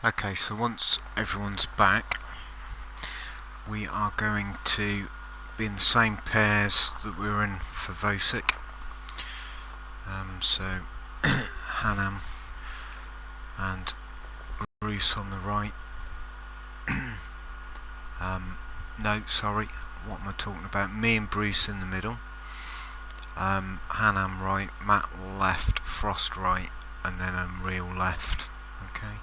Okay, so once everyone's back, we are going to be in the same pairs that we were in for Vosic. So Hanam and Bruce on the right. No, sorry, what am I talking about? Me and Bruce in the middle. Hanam right, Matt left, Frost right, and then Unreal left. Okay.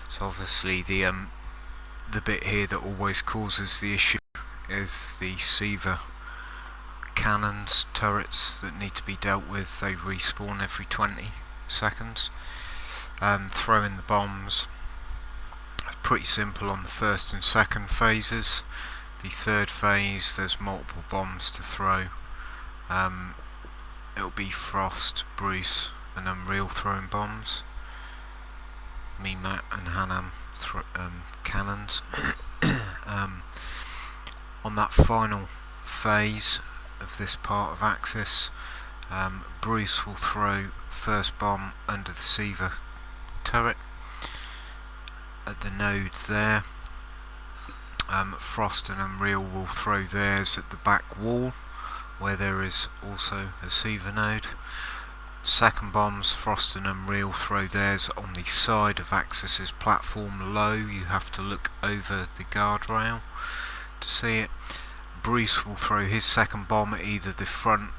So obviously the bit here that always causes the issue is the Siva cannons, turrets that need to be dealt with. They respawn every 20 seconds. Throwing the bombs, pretty simple on the first and second phases. The third phase, there's multiple bombs to throw. It'll be Frost, Bruce and Unreal throwing bombs. Me, Matt and Hanam cannons. On that final phase of this part of Axis, Bruce will throw first bomb under the Siva turret at the node there. Frost and Unreal will throw theirs at the back wall where there is also a Siva node. Second bombs, Frost and Unreal throw theirs on the side of Axis's platform low. You have to look over the guardrail to see it. Bruce will throw his second bomb at either the front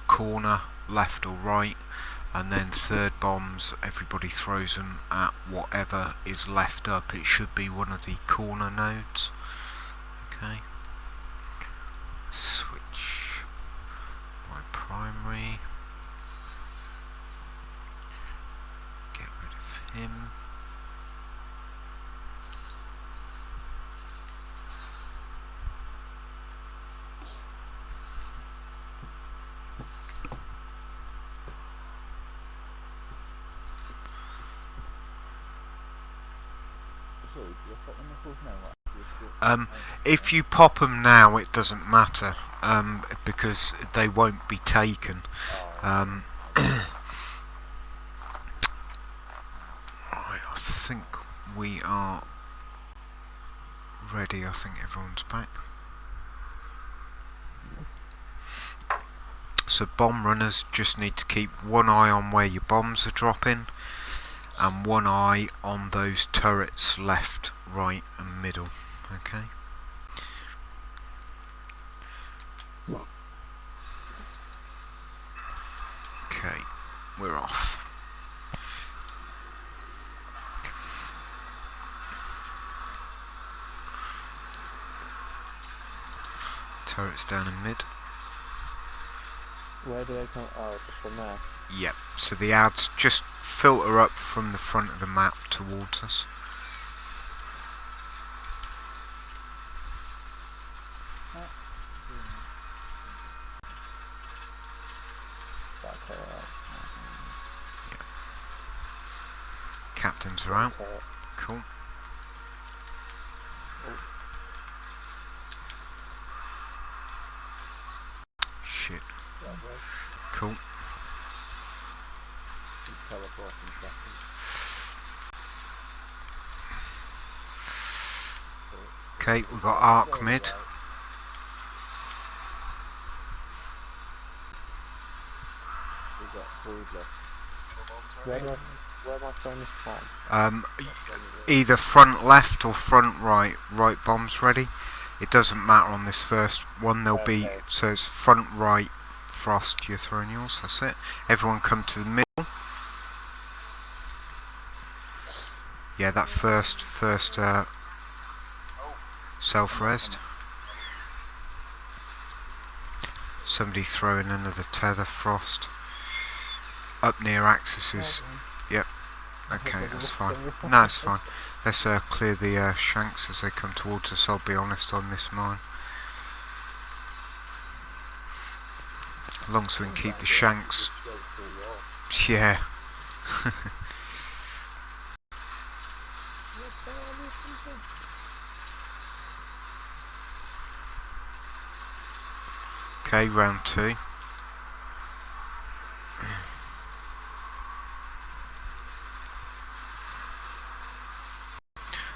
corner, left or right, and then third bombs, everybody throws them at whatever is left up. It should be one of the corner nodes. Okay. Switch my primary. Get rid of him. Sorry, do I put them across now? Right? If you pop them now, it doesn't matter, because they won't be taken. Right, I think we are ready. I think everyone's back. So bomb runners just need to keep one eye on where your bombs are dropping and one eye on those turrets left, right and middle. Okay. Okay, we're off. Turrets down in mid. Where do they come? Oh, just from there. Yep, so the ads just filter up from the front of the map towards us. That's alright. Captains are out. Cool. Shit. Cool. Okay, we've got arc mid. Where am I throwing this from? Either front left or front right. Right bombs ready. It doesn't matter on this first one. There'll be, so it's front right. Frost, you're throwing yours. That's it. Everyone come to the middle. Yeah, that first self-resed. Somebody throwing another tether. Frost. Up near Axis is. Yep. Okay, that's fine. No, it's fine. Let's clear the shanks as they come towards us. I'll be honest, I miss mine. As long as we can keep the shanks. Yeah. Okay, round 2.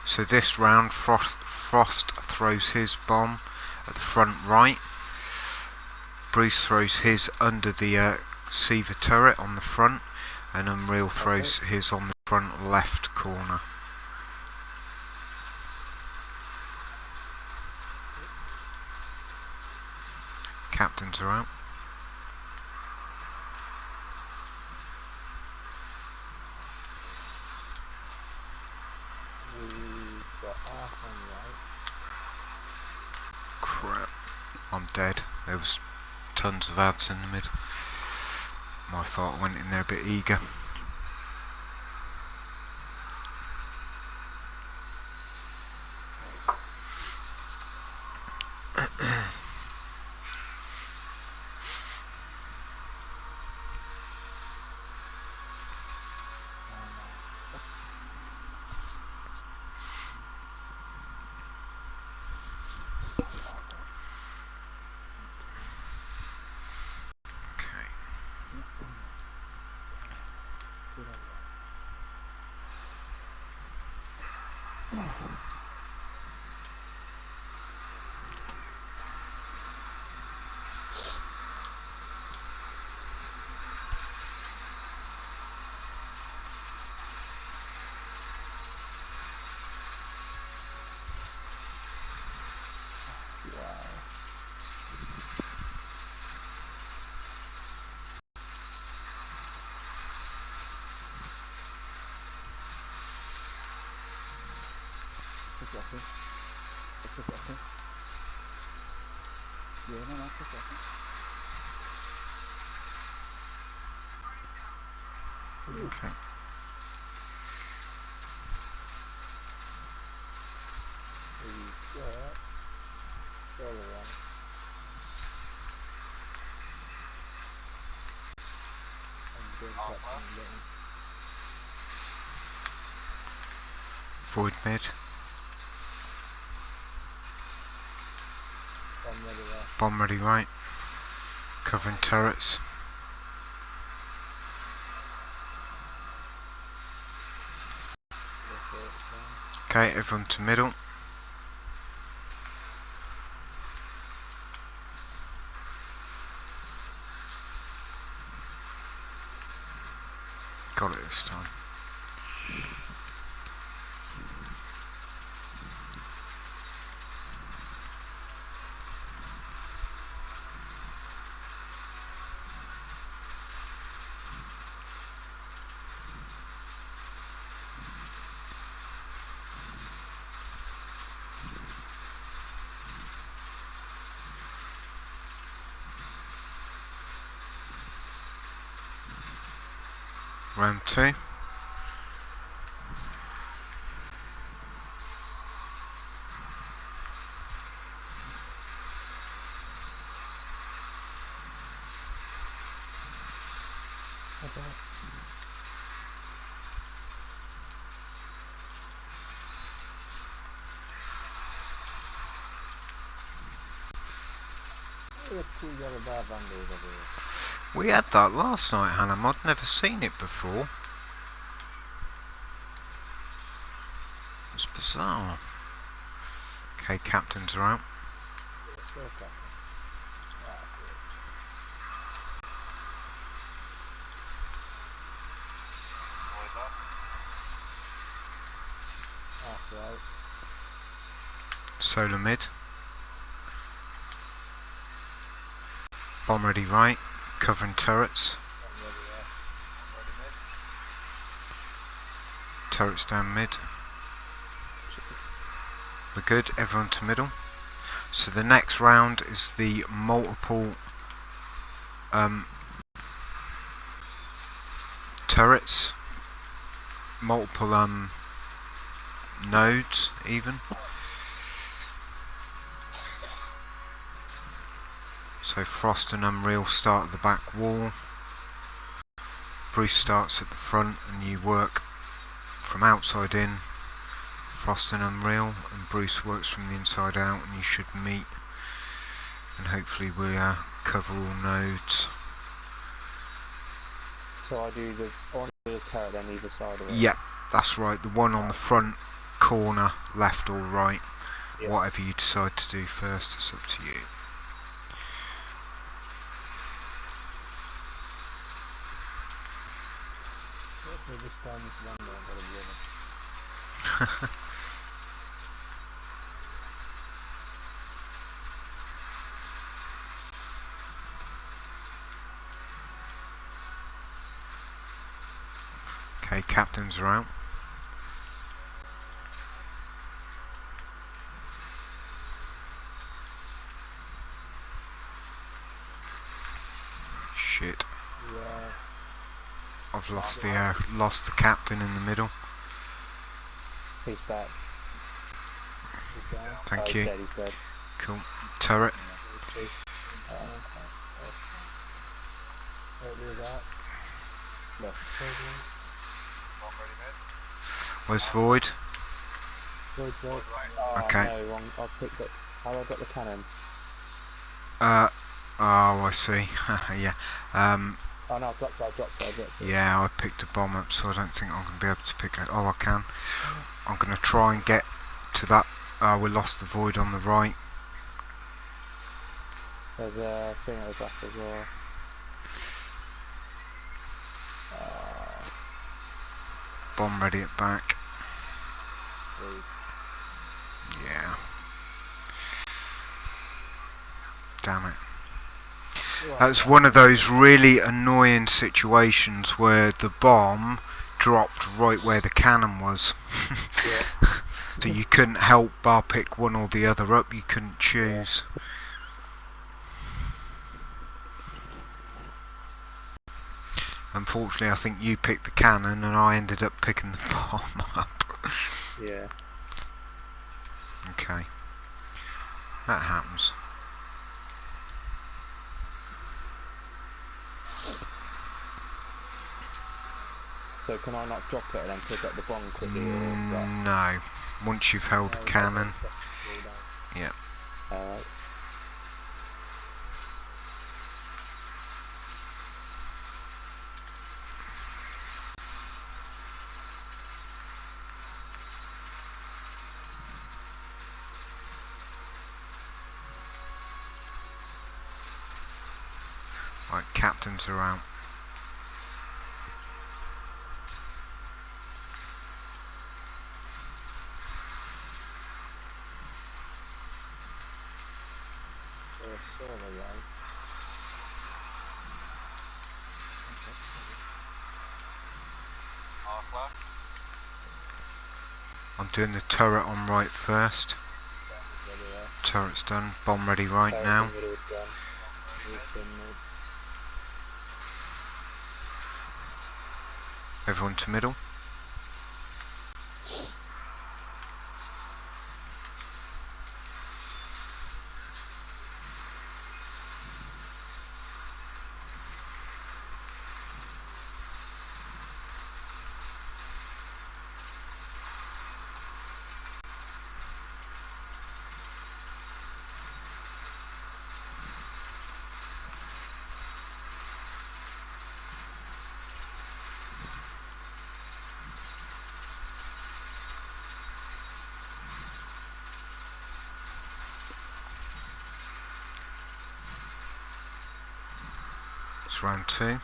So this round, Frost throws his bomb at the front right. Bruce throws his under the Seaver turret on the front, and Unreal throws his on the front left corner. Captains are out. We've got half on right. Crap, I'm dead. There was tons of ads in the mid. My fault, I went in there a bit eager. Okay. Good on that. Wow. Just walking. Just walking. Yeah, no, just walking. Okay. We've got solar on. And then captain letting Void mid. bomb ready left. Bomb ready right. Covering turrets. Left turret down. Okay, everyone to middle. Got it this time. Round 2. We have 2 yellow bar vandals over here. We had that last night, Hannah. I'd never seen it before. It's bizarre. Okay, captains are out. Go captain. Ah, good. Half right. Solar mid. Bomb ready right. Covering turrets. Bomb ready left. Turrets down mid. Jeez. We're good. Everyone to middle. So the next round is the multiple turrets. Multiple nodes even. So Frost and Unreal start at the back wall. Bruce starts at the front, and you work from outside in. Frost and Unreal, and Bruce works from the inside out, and you should meet. And hopefully we cover all nodes. So I do the turret on either side of it. Yep, that's right. The one on the front corner, left or right. Yeah. Whatever you decide to do first, it's up to you. Hopefully this time this one won't get a brother. Okay, captains are out. Shit. Yeah. I've lost the captain in the middle. He's back. He's down. Thank He's you. dead, he's dead. Cool. Turret. Okay. There's that. No. Where's Void? Good, good. Oh, Okay. no, wrong. I picked up. How do I got the cannon? Oh, I see. Yeah. Oh no, I dropped it. Yeah, I picked a bomb up, so I don't think I'm going to be able to pick it. Oh, I can. I'm going to try and get to that. We lost the Void on the right. There's a thing at the back as well. Bomb ready at back. Sweet. Yeah. Damn it. Right. That's one of those really annoying situations where the bomb dropped right where the cannon was. So you couldn't help bar pick one or the other up, you couldn't choose. Unfortunately, I think you picked the cannon and I ended up picking the bomb up. Yeah. Okay. That happens. So can I not drop it and then pick up the bomb quickly? Or that? No. Once you've held a cannon. Yeah. Alright. Right, captains are out. I'm doing the turret on right first. Turret's done. Bomb ready right now. Everyone to middle. It's round 2.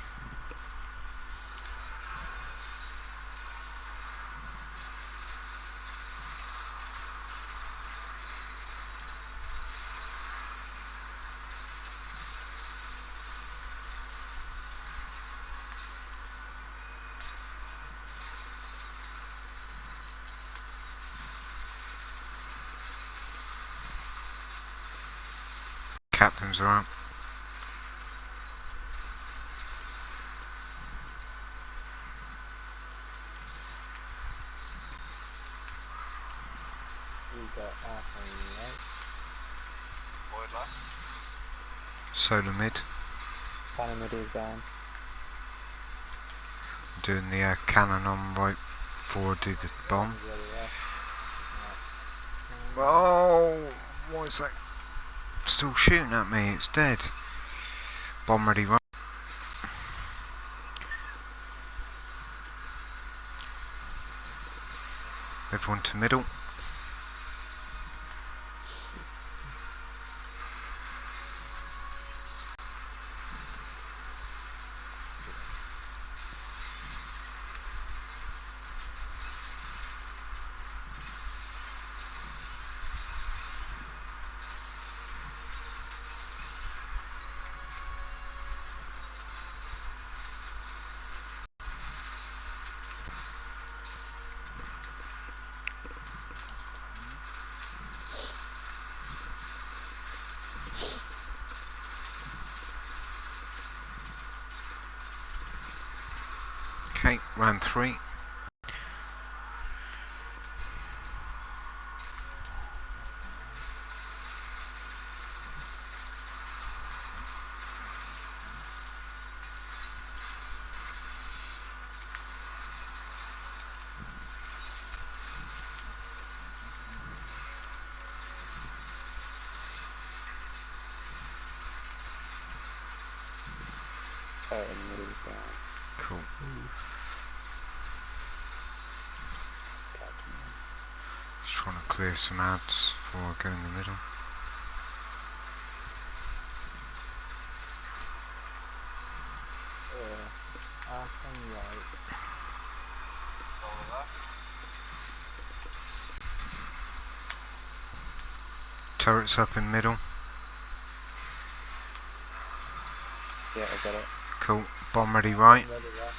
Captains are out. We've got half on the right. Solar mid. Cannon middle's down. Doing the cannon on right before I do the bomb. Oh, why is that still shooting at me? It's dead. Bomb ready, right. Everyone to middle. Okay, round 3. Turret in the middle down. Cool. Just catching them. Just trying to clear some ads before I go in the middle. Arc on right. Turrets up in middle. Yeah, I got it. Cool. Bomb ready, right. Ready left.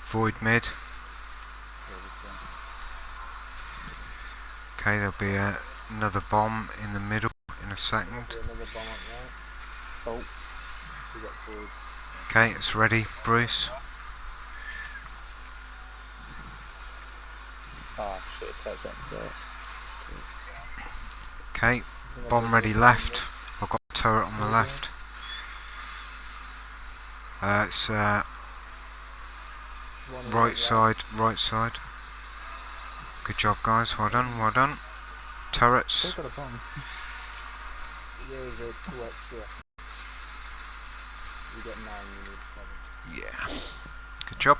Void mid. Okay, there'll be another bomb in the middle in a second. Another bomb on right. Oh, We got forward. Okay, it's ready, Bruce. ah, shit, turret's up first. Okay, bomb ready left. I've got a turret on the left. It's right side, right side. Good job, guys. Well done, well done. Turrets. Still got a bomb. There's a 2 extra. You get 9, you need 7. Yeah. Good job.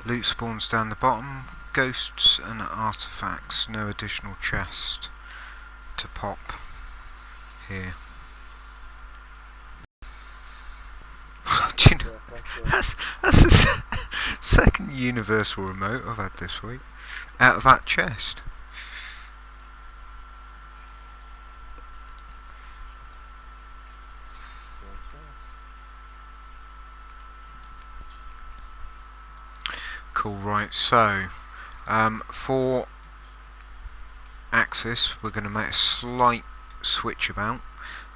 Loot spawns down the bottom. Ghosts and artifacts. No additional chest to pop here. Do you know, that's the second universal remote I've had this week. Out of that chest. Cool, right, so for Axis we're going to make a slight switch about,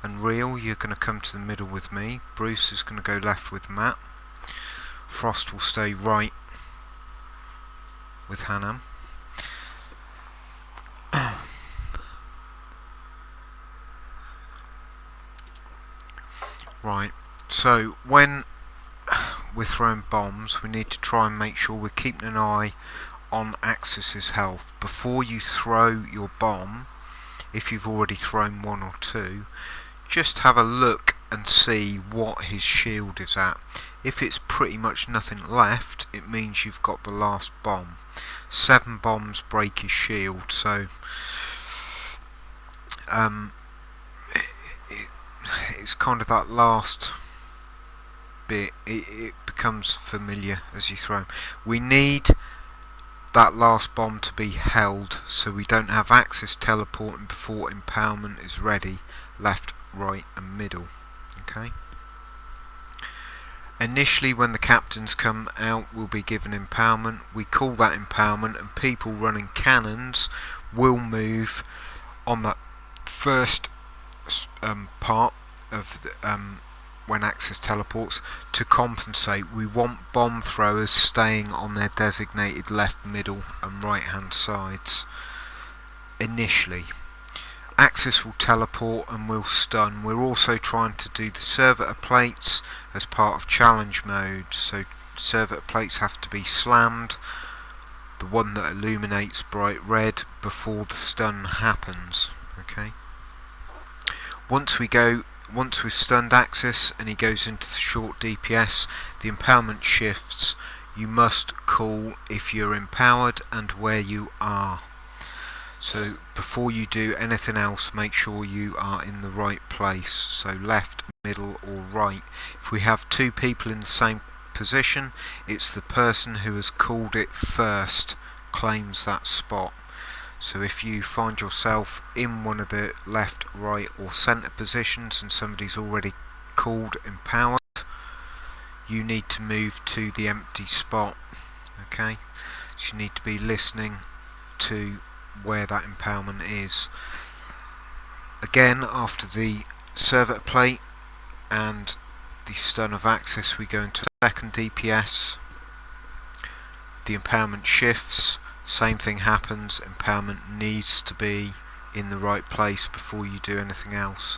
and Real, you're going to come to the middle with me. Bruce is going to go left with Matt. Frost will stay right with Hannam. Right, so when we're throwing bombs, we need to try and make sure we're keeping an eye on Axis's health. Before you throw your bomb, if you've already thrown 1 or 2, just have a look and see what his shield is at. If it's pretty much nothing left, it means you've got the last bomb. 7 bombs break his shield, so it's kind of that last bit, it becomes familiar as you throw him. We need that last bomb to be held so we don't have Axis teleporting before empowerment is ready, left, right and middle. Okay. Initially when the captains come out, we'll be given empowerment. We call that empowerment, and people running cannons will move on that first part of the, when Axis teleports to compensate. We want bomb throwers staying on their designated left, middle and right hand sides initially. Axis will teleport and will stun. We're also trying to do the servitor plates as part of challenge mode, so servitor plates have to be slammed, the one that illuminates bright red, before the stun happens. Okay. Once we go once we've stunned Axis and he goes into the short DPS, the empowerment shifts. You must call if you're empowered and where you are. So before you do anything else, make sure you are in the right place, so left, middle or right. If we have two people in the same position, it's the person who has called it first claims that spot. So if you find yourself in one of the left, right or centre positions and somebody's already called empowered, you need to move to the empty spot. Okay, so you need to be listening to where that empowerment is. Again, after the servitor plate and the stun of Axis, we go into second DPS. The empowerment shifts, same thing happens, empowerment needs to be in the right place before you do anything else.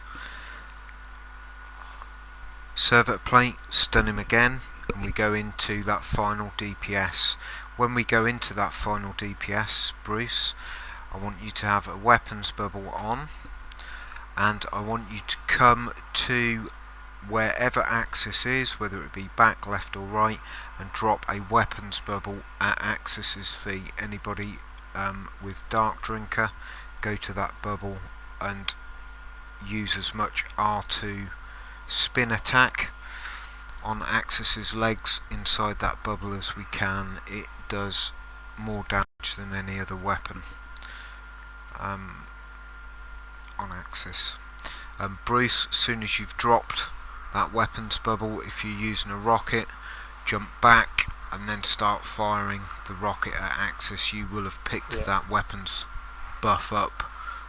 Servitor plate, stun him again, and we go into that final DPS. When we go into that final DPS, Bruce, I want you to have a weapons bubble on, and I want you to come to wherever Axis is, whether it be back, left or right, and drop a weapons bubble at Axis's feet. Anybody with Dark Drinker, go to that bubble and use as much R2 spin attack on Axis's legs inside that bubble as we can. It does more damage than any other weapon on Axis. Bruce, as soon as you've dropped that weapons bubble, if you're using a rocket, jump back and then start firing the rocket at Axis. You will have picked that weapons buff up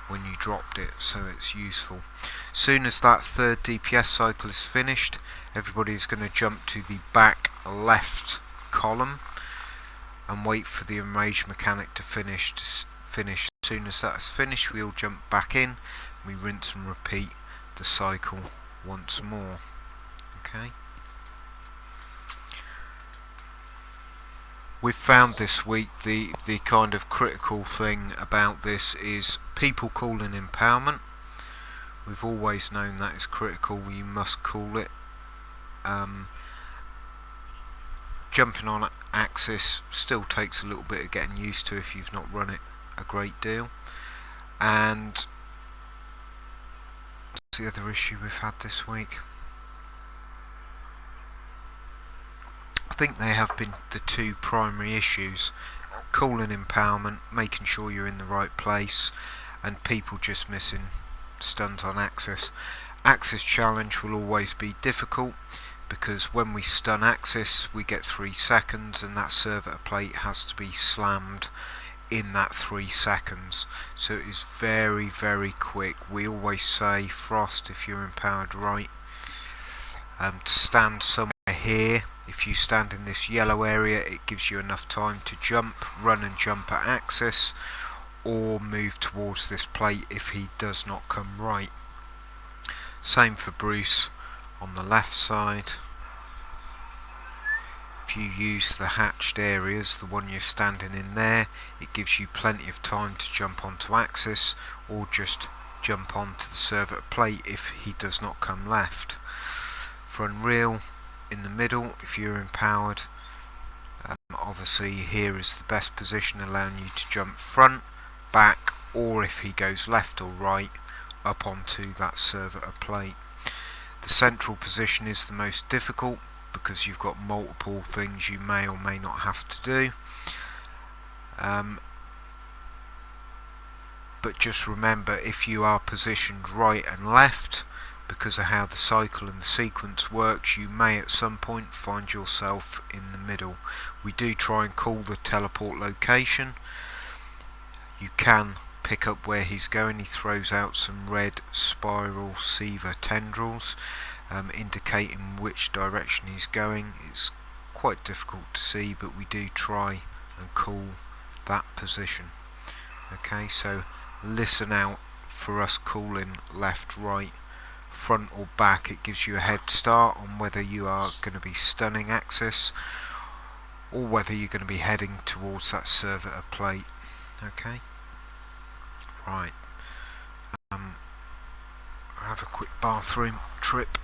when you dropped it, so it's useful. Soon as that third DPS cycle is finished, everybody is going to jump to the back left column and wait for the enraged mechanic to finish. As soon as that is finished, we all jump back in, we rinse and repeat the cycle once more. Okay. We've found this week the kind of critical thing about this is people calling empowerment. We've always known that is critical, you must call it. Jumping on Axis still takes a little bit of getting used to if you've not run it a great deal. And what's the other issue we've had this week? I think they have been the two primary issues: calling empowerment, making sure you're in the right place, and people just missing stuns on Axis. Axis challenge will always be difficult because when we stun Axis we get 3 seconds and that servitor plate has to be slammed in that 3 seconds, so it is very quick. We always say, Frost, if you're empowered right, to stand somewhere here. If you stand in this yellow area, it gives you enough time to jump, run and jump at Axis, or move towards this plate if he does not come right. Same for Bruce on the left side. If you use the hatched areas, the one you're standing in there, it gives you plenty of time to jump onto Axis or just jump onto the servitor plate if he does not come left. For Unreal, in the middle, if you're empowered, obviously here is the best position, allowing you to jump front, back, or if he goes left or right, up onto that servitor plate. The central position is the most difficult because you've got multiple things you may or may not have to do. But just remember, if you are positioned right and left, because of how the cycle and the sequence works, you may at some point find yourself in the middle. We do try and call the teleport location. You can pick up where he's going. He throws out some red spiral Siva tendrils, indicating which direction he's going. It's quite difficult to see, but we do try and call that position. Okay, so listen out for us calling left, right, front or back. It gives you a head start on whether you are going to be stunning Axis or whether you're going to be heading towards that servitor plate. Okay, right. I'll have a quick bathroom, trip,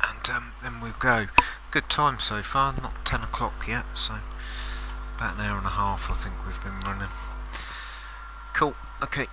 and then we'll go. Good time so far, not 10 o'clock yet, so about an hour and a half I think we've been running. Cool, okay.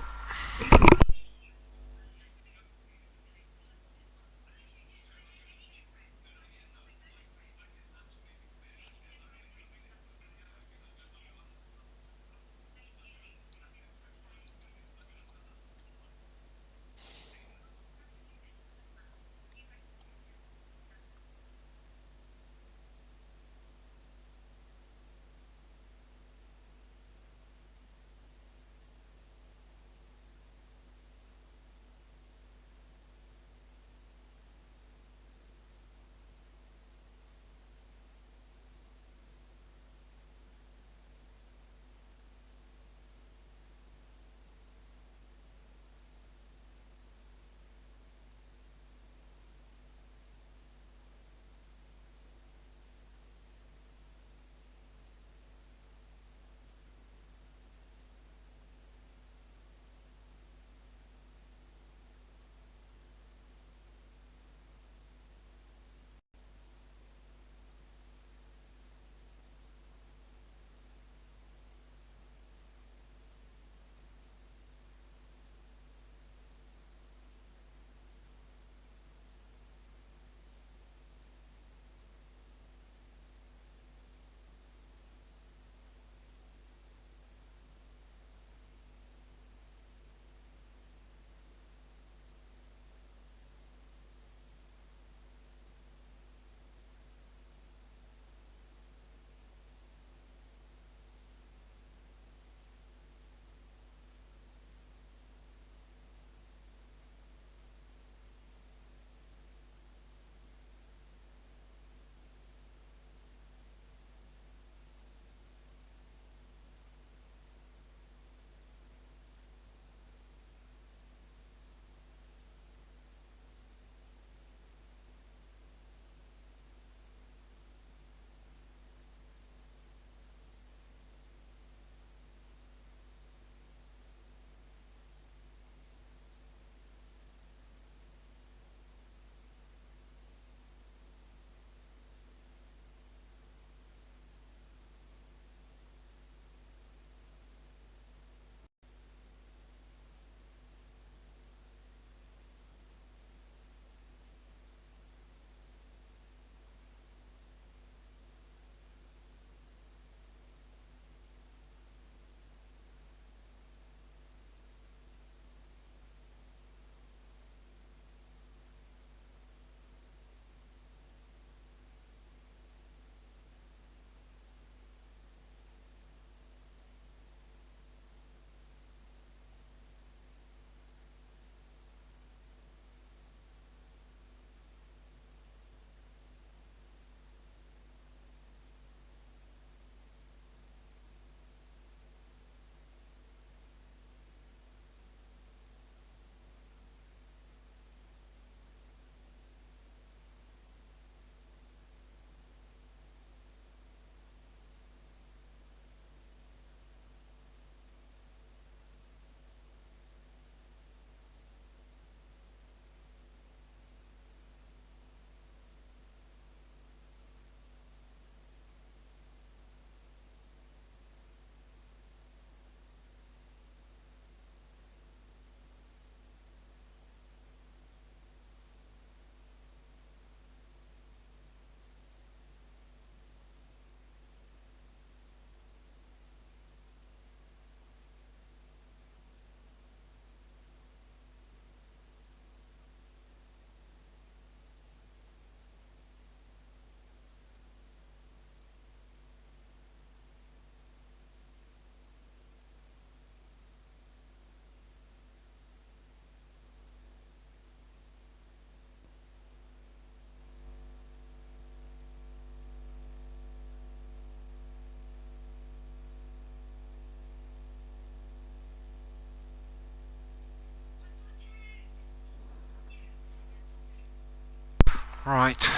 Right,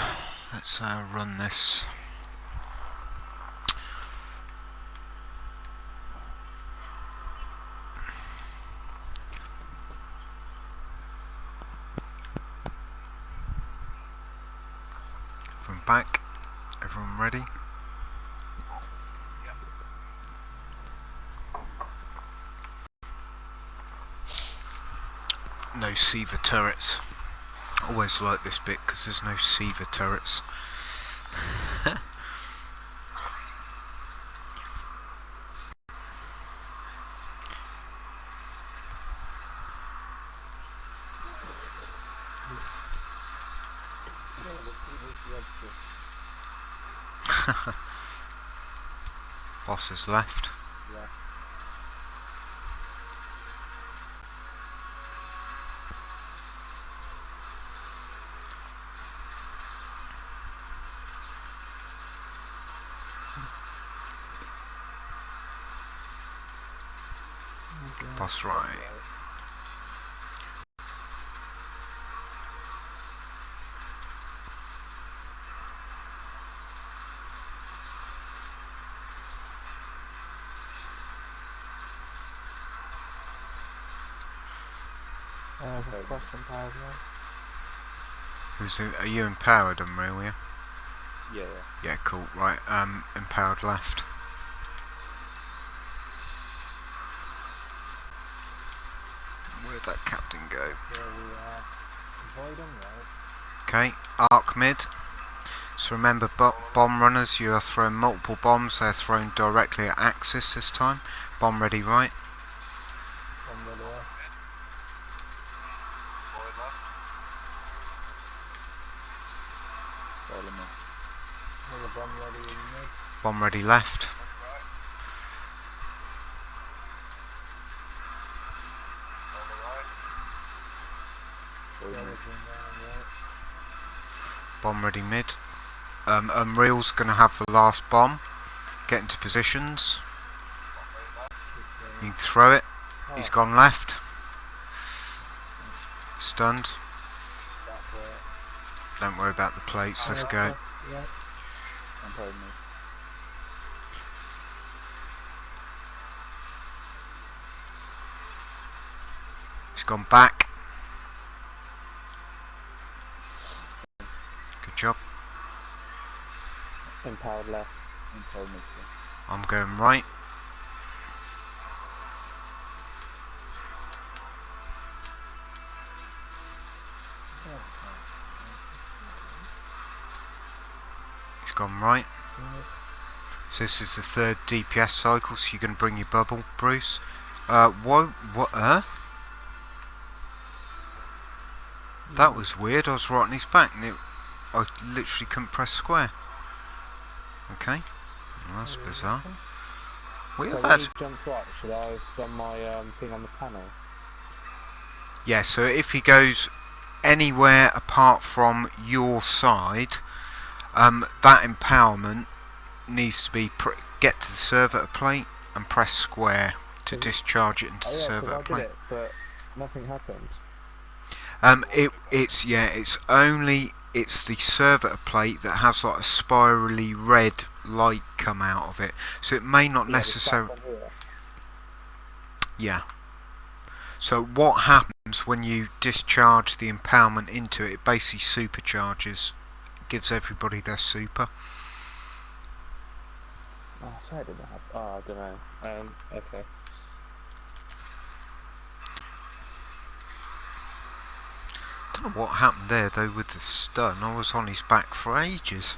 let's run this. From back. Everyone ready? No Seaver turrets. Always like this bit because there's no Seaver turrets. Boss is left. Yeah. Boss right. Cross and power now. Are you empowered, Unreal? Yeah. Yeah. Yeah, cool. Right. Empowered left. Where'd that captain go? There we are. Avoid them, right? Okay. Arc mid. So remember, bomb runners, you are throwing multiple bombs. They're thrown directly at axis this time. Bomb ready right. One ready left. Another bomb ready in mid. Bomb ready left. Right. Bomb ready mid. Unreal's going to have the last bomb. Get into positions. You can throw it. He's gone left. Stunned. Don't worry about the plates. Let's go. Yeah. He's gone back. Good job. Empowered left. I'm going right. He's gone right. So this is the third DPS cycle, so you're going to bring your bubble, Bruce. What, That was weird, I was right on his back and I literally couldn't press square. Okay, well, that's bizarre. We So have when had... he jumped right, should I have done my thing on the panel? Yeah, so if he goes anywhere apart from your side, that empowerment needs to be get to the server plate and press square to discharge it into the server plate. I did it, but nothing happened. It's the server plate that has like a spirally red light come out of it, so it may not necessarily. Yeah. So what happens when you discharge the empowerment into it? It basically supercharges, gives everybody their super. Oh, I swear it didn't happen. Oh, I don't know. Okay. I don't know what happened there though with the stun. I was on his back for ages.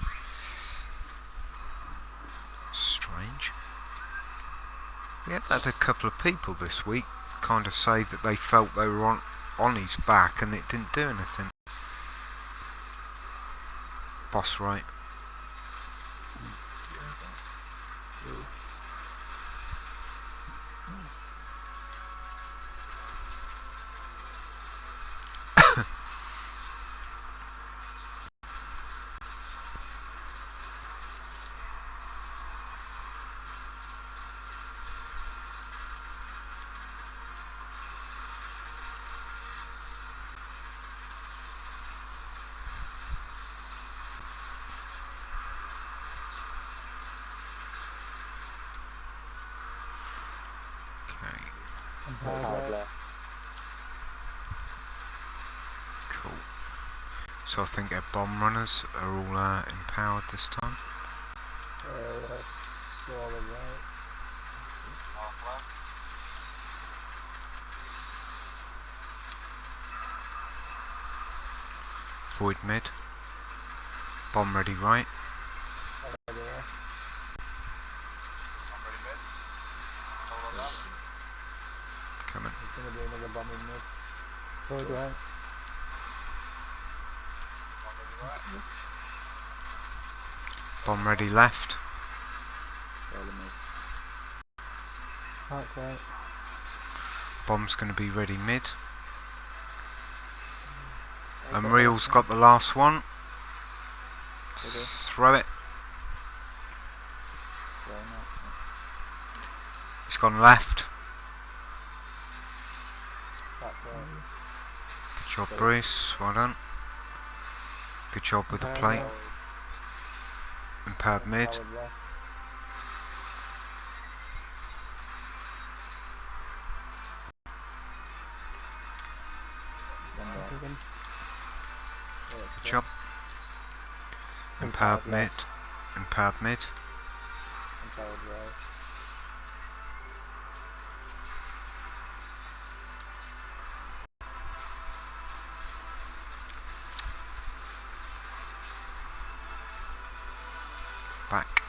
Strange. We have had a couple of people this week kind of say that they felt they were on his back and it didn't do anything. Boss right. Empowered left. Cool. So I think their bomb runners are all empowered this time. Swallow right. Void mid. Bomb ready right. There. Coming. There's gonna be another bomb in mid. Void right. Bomb ready left. Arc right. Bomb's going to be ready mid. Real's got the last one. Throw it. It's gone left. Arc right. Good job, Bruce. Well done. Good job with the plate. Empowered mid. Powered left. Good job. Empowered mid. Empowered mid. Empowered right. Back.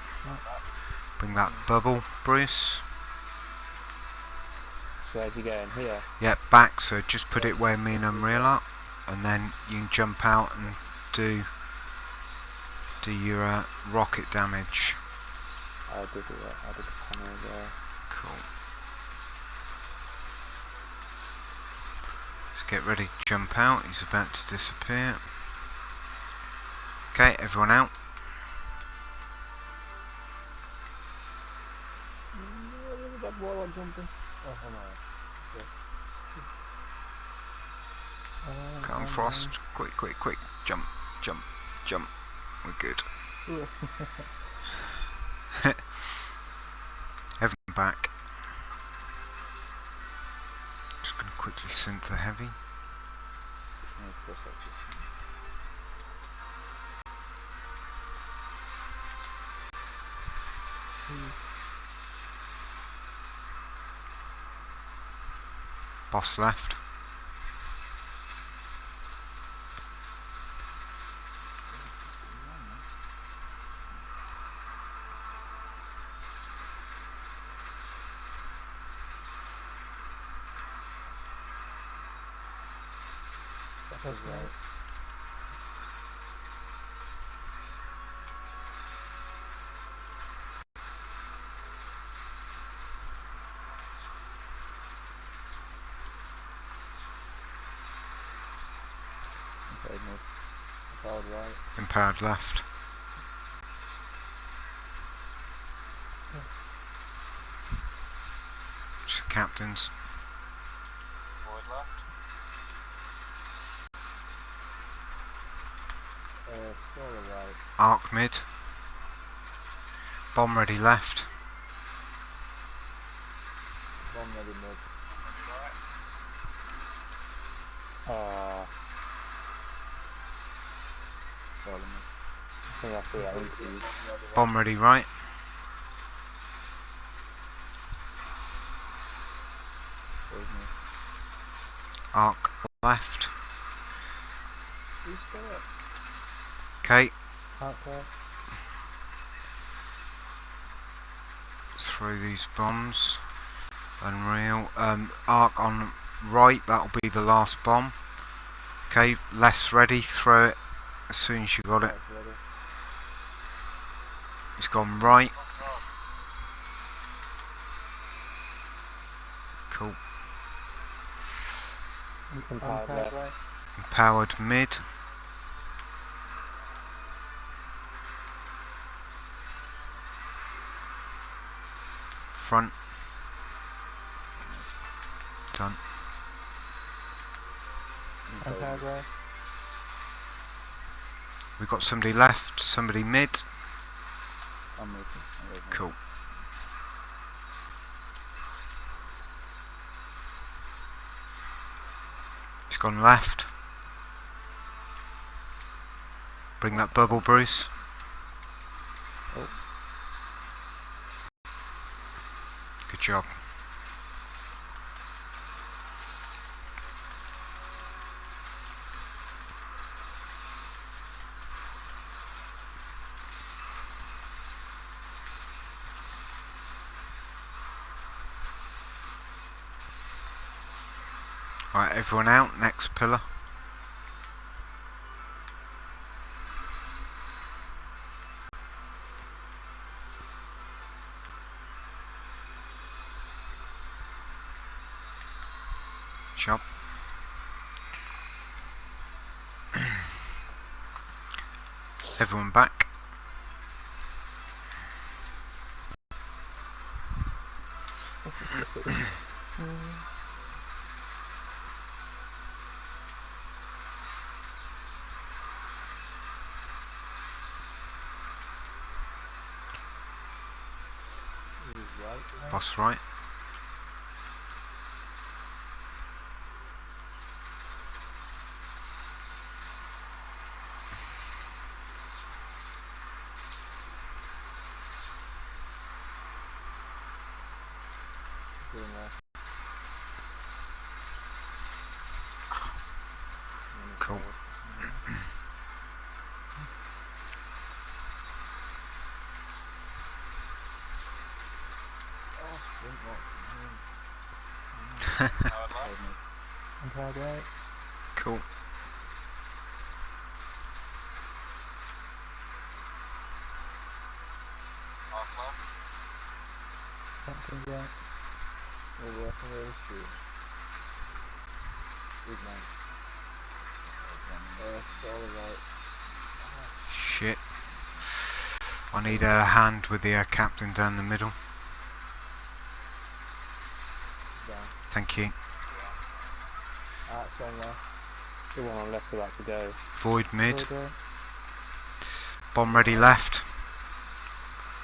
Bring that bubble, Bruce. Where's he going? Here? Yep, back, so just put it where me and Unreal are, and then you can jump out and do your rocket damage. I did it. I did the panel there. Cool. Let's get ready to jump out. He's about to disappear. Okay, everyone out. That wall jumping. Oh no. Come Frost. Quick, quick, quick. Jump, jump, jump. We're good. Everyone back. Just going to quickly synth the heavy. Boss left. That's right. Empowered right. Empowered left. Just the captains. Void left. Swallow right. Arc mid. Bomb ready left. Bomb ready mid. Swallow mid. I think I threw that into you. Bomb ready right. Void mid. Arc left. Who's that? Okay, Arc right. throw these bombs. Unreal. Arc on right, that'll be the last bomb. Okay, left's ready, throw it as soon as you got it. Arc ready. It's gone right. Cool. Empowered left. right. Empowered mid. Front. Done. Empowered right. We've got somebody left, somebody mid. I'm with this. Cool. It's gone left. Bring that bubble, Bruce. Oh. Good job. Right, everyone out. Next pillar. Job. Everyone back. Boss right. Cool. Howard left. Hard right. Cool. Half left. Something right. We're working very soon. Good man. It's all right. Shit. I need a hand with the captain down the middle. Down. Thank you. Arts on left. The one on left's about to go. Void mid. Hard right. Bomb ready left.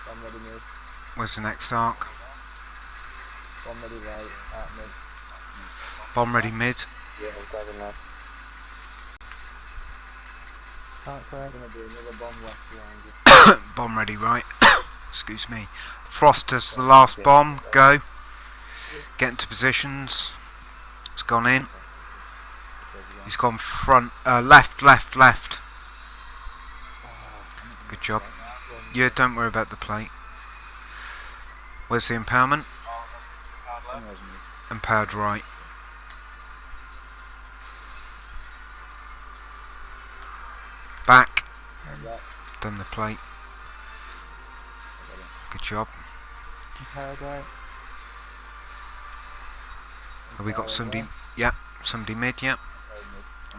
Bomb ready mid. Where's the next arc? Bomb ready right. Arc mid. Bomb ready mid. Yeah, I'm grabbing left. Arc right. Gonna be another bomb left behind you. Bomb ready right. Excuse me. Frost does the last bomb. Go. Get into positions. It's gone in. He's gone front. Left. Good job. Yeah, don't worry about the plate. Where's the empowerment? Howard left. Empowered right. Back. Done the plate. Good job. Hard right. Have we got somebody? Yeah, somebody mid. Yeah.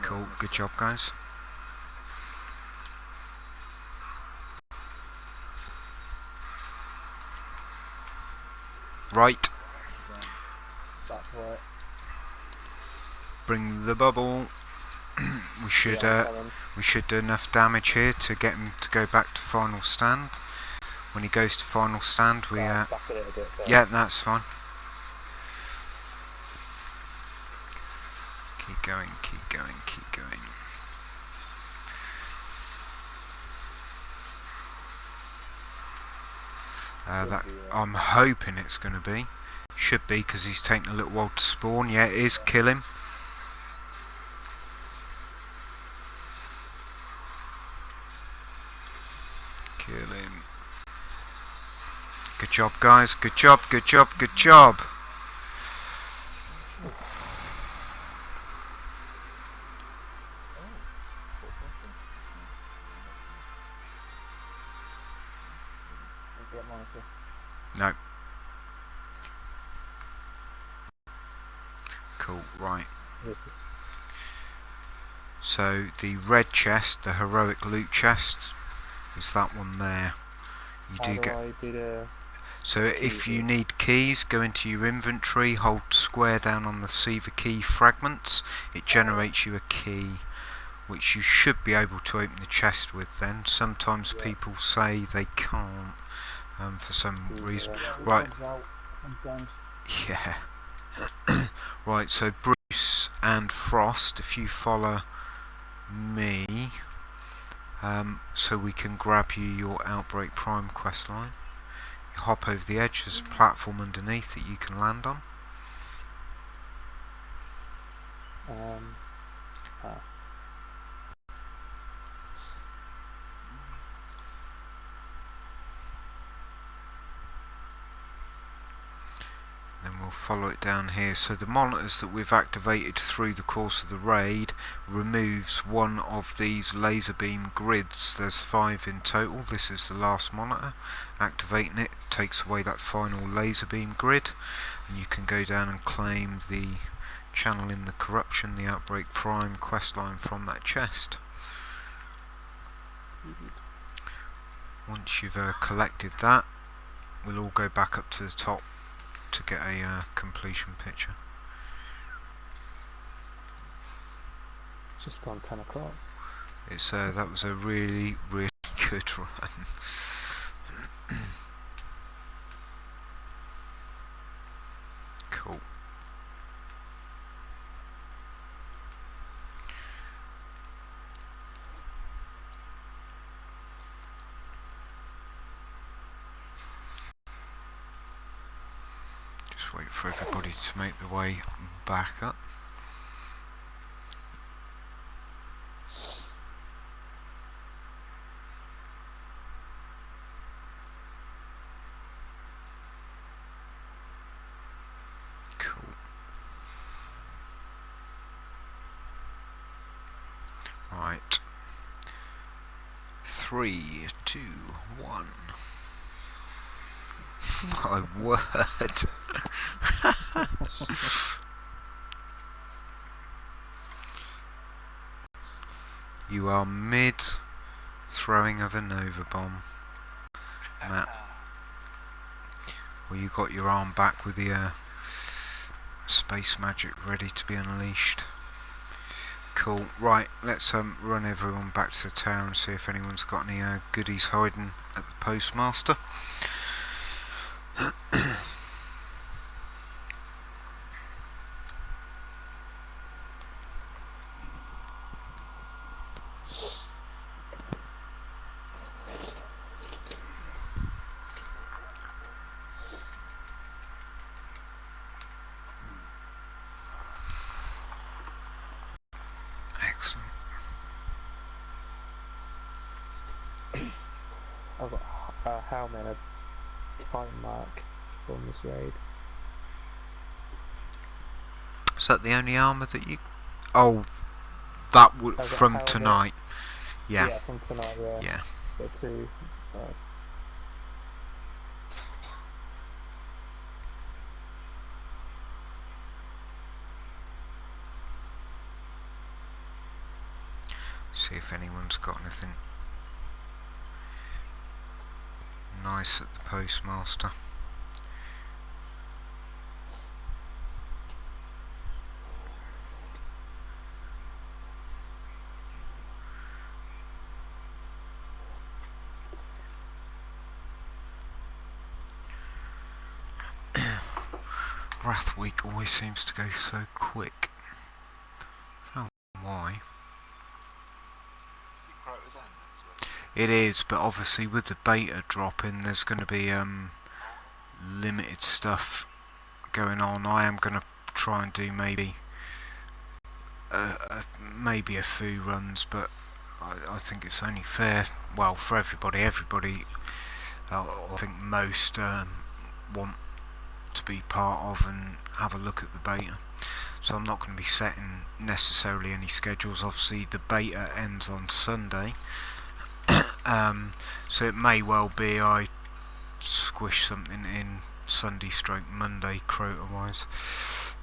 Cool. Good job, guys. Right. Back right. Bring the bubble. we should do enough damage here to get him to go back to final stand. When he goes to final stand, we Back a little bit, so. yeah, that's fine. Keep going. That I'm hoping it's going to be. Should be, because he's taking a little while to spawn. Yeah, it is. Kill him. Kill him. Good job, guys. Good job. Get monitor. No. Cool, right. So the red chest, the heroic loot chest, is that one there. You do get. So if you need keys, go into your inventory, hold square down on the receiver key fragments. It generates you a key, which you should be able to open the chest with. Then sometimes people say they can't for some reason. Right. Sometimes. Yeah. Right, so Bruce and Frost, if you follow me, so we can grab you your Outbreak Prime quest line. You hop over the edge, there's a platform underneath that you can land on. Then we'll follow it down here. So the monitors that we've activated through the course of the raid removes one of these laser beam grids. There's 5 in total. This is the last monitor. Activating it takes away that final laser beam grid, and you can go down and claim the Channeling the Corruption, the Outbreak Prime questline from that chest. Once you've collected that, we'll all go back up to the top to get a completion picture. Just gone 10 o'clock. It's that was a really good run. Cool. Just wait for everybody to make the way back up. Cool. Right. 3, 2, 1. My word. You are mid throwing of a Nova bomb, Matt. Well, you got your arm back with the space magic ready to be unleashed. Cool. Right, let's run everyone back to the tower and see if anyone's got any goodies hiding at the postmaster. Excellent. I've got a helmet and a time mark from this raid. Is that the only armour that you... Oh, that would... I've got from helmet. tonight. Yeah. Yeah, from tonight, yeah. Yeah. So 2. Right. See if anyone's got anything nice at the postmaster. Wrath Week always seems to go so quick. I don't know why. Is it Crota's End next week? It is, but obviously with the beta dropping, there's going to be limited stuff going on. I am going to try and do maybe a few runs, but I think it's only fair, well, for everybody. I think most want to be part of and have a look at the beta. So I'm not going to be setting necessarily any schedules. Obviously the beta ends on Sunday, so it may well be I squish something in Sunday / Monday Crota wise.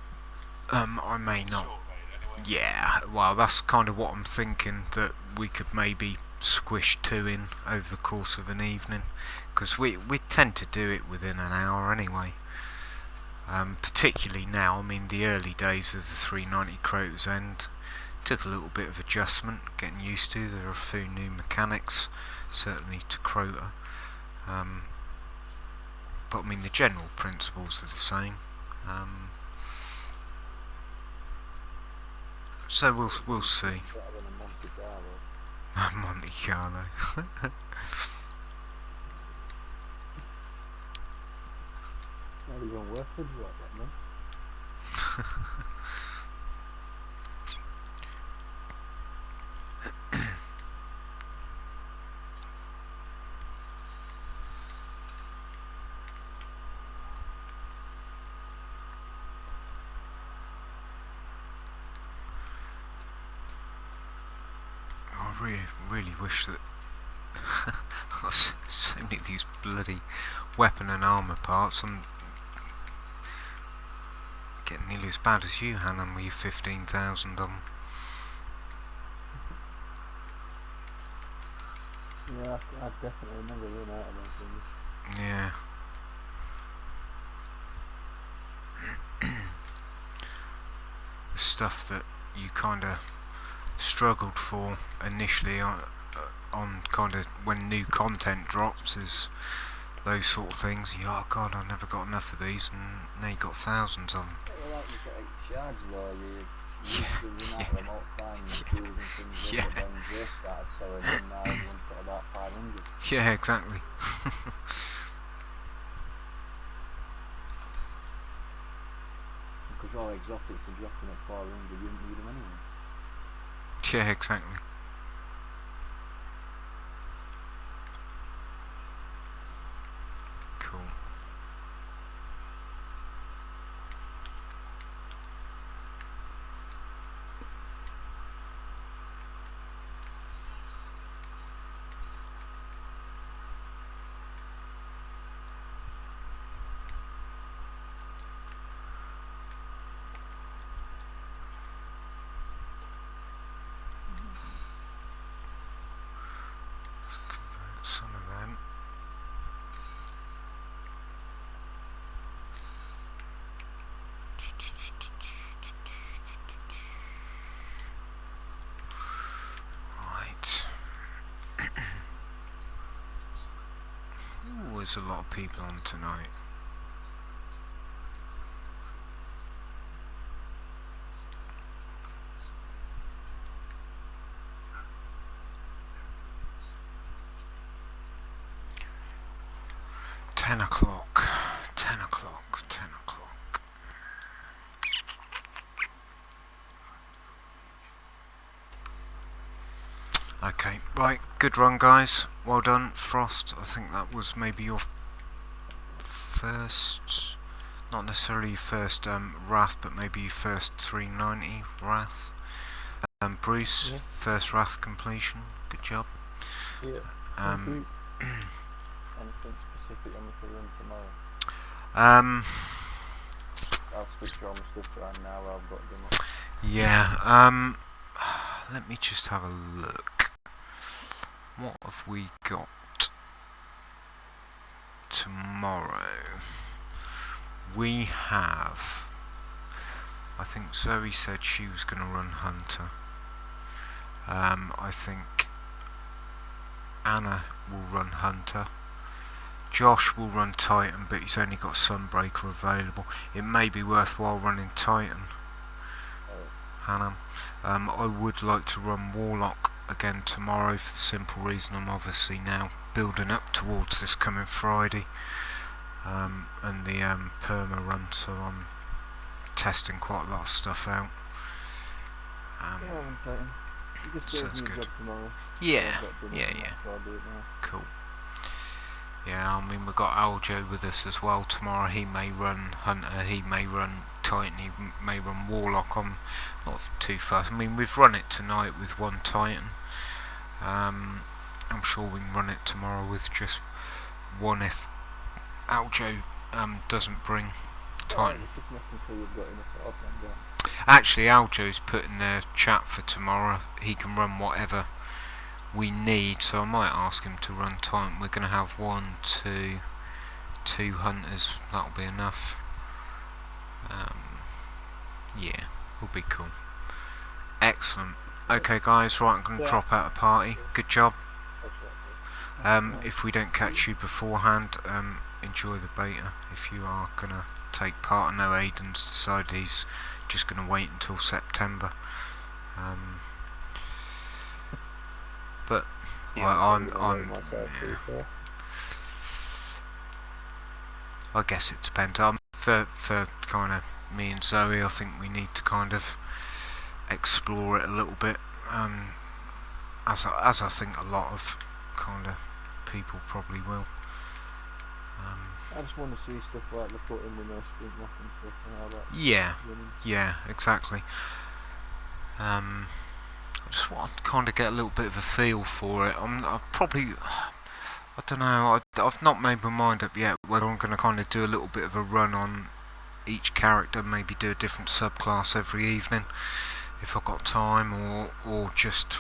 I may not. Short raid anyway. Yeah, well, that's kind of what I'm thinking, that we could maybe squish 2 in over the course of an evening, because we tend to do it within an hour anyway. Particularly now, I mean, the early days of the 390 Crota's End took a little bit of adjustment, getting used to. There are a few new mechanics, certainly to Crota, but I mean the general principles are the same. So we'll see. Better than a monthly hour. Monte Carlo. Not even worth the drop, man. I really wish that so many of these bloody weapon and armour parts. I'm getting nearly as bad as you, Hannah, with your 15,000 of them. Yeah, I definitely never run out of those things. Yeah. The stuff that you kind of struggled for initially on kind of when new content drops is those sort of things. Oh god, I never got enough of these, and now you got thousands of them. Well, like you get charged though, you used to run out of them all the time and Yeah. building things up, Yeah. but then just started selling and now everyone's got about 500. Yeah, exactly. Because all exotics are dropping at 400, you don't need them anyway. Yeah, exactly. Cool. Let's convert some of them. Right. Ooh, there's a lot of people on tonight. Ten o'clock. Okay, right, good run guys, well done. Frost, I think that was maybe your first, not necessarily your first Wrath, but maybe your first 390 Wrath. Bruce, Yeah. first Wrath completion, good job. Yeah. Um, Anything specific on the run tomorrow? um, I'll switch all my stuff around now I've got them up. yeah, let me just have a look. What have we got tomorrow? We have, I think Zoe said she was going to run Hunter. I think Anna will run Hunter. Josh will run Titan, but he's only got Sunbreaker available. It may be worthwhile running Titan, Hannah. I would like to run Warlock again tomorrow for the simple reason I'm obviously now building up towards this coming Friday and the perma run, so I'm testing quite a lot of stuff out. Yeah, I'm you just So gave that's me a good. job tomorrow. Yeah, I've got done yeah, it, yeah. so I'll do it now. Cool. Yeah, I mean we've got Aljo with us as well tomorrow. He may run Hunter, he may run Titan, he may run Warlock. I'm not too fast. I mean we've run it tonight with one Titan. I'm sure we can run it tomorrow with just one if Aljo doesn't bring Titan. It's just making sure you've got enough of them, don't Actually Aljo's put in the chat for tomorrow. He can run whatever we need, so I might ask him to run Titan. We're going to have two Hunters, that'll be enough. Yeah, will be cool. Excellent. Okay guys, right, I'm going to drop out of party. Good job. If we don't catch you beforehand, enjoy the beta. If you are going to take part, I know Aiden's decided he's just going to wait until September. but Yeah, I'm probably myself too. yeah, So. I guess it depends. For kind of me and Zoe, I think we need to kind of explore it a little bit, as I think a lot of kind of people probably will. I just want to see stuff like the putting with no sprint lock and stuff and how that's Yeah, running. yeah, exactly. I just want to kind of get a little bit of a feel for it. I don't know. I've not made my mind up yet whether I'm going to kind of do a little bit of a run on each character, maybe do a different subclass every evening if I've got time, or just.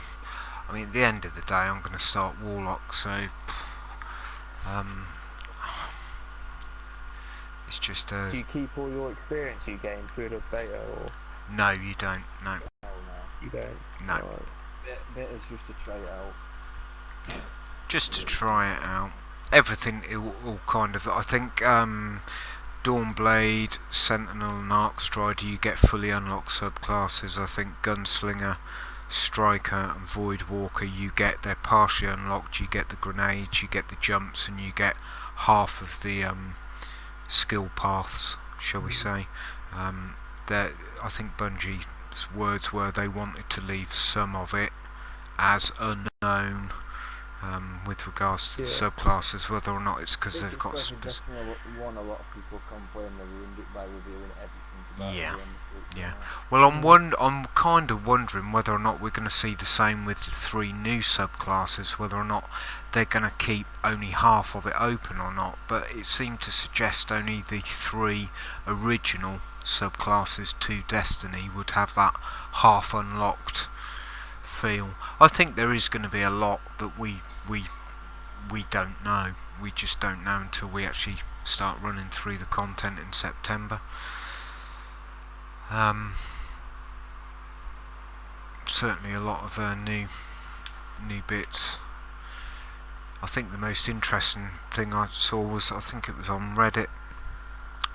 I mean, at the end of the day, I'm going to start Warlock, so it's just Do you keep all your experience you gain through the beta, or no, you don't. No, Hell no. you don't? no. Right. Beta's just to try it out. Just to try it out. Everything it all kind of. I think Dawnblade, Sentinel, and Arcstrider, you get fully unlocked subclasses. I think Gunslinger, Striker, and Voidwalker, you get they're partially unlocked. You get the grenades, you get the jumps, and you get half of the skill paths, shall we say. I think Bungie's words were they wanted to leave some of it as unknown. With regards to the subclasses, whether or not it's because they've got one, a lot of people complain they ruined it by revealing everything about Yeah, the end of it. yeah. Well, I'm kind of wondering whether or not we're going to see the same with the 3 new subclasses, whether or not they're going to keep only half of it open or not. But it seemed to suggest only the 3 original subclasses to Destiny would have that half unlocked feel. I think there is going to be a lot that we don't know. We just don't know until we actually start running through the content in September. Certainly a lot of new bits. I think the most interesting thing I saw was, I think it was on Reddit,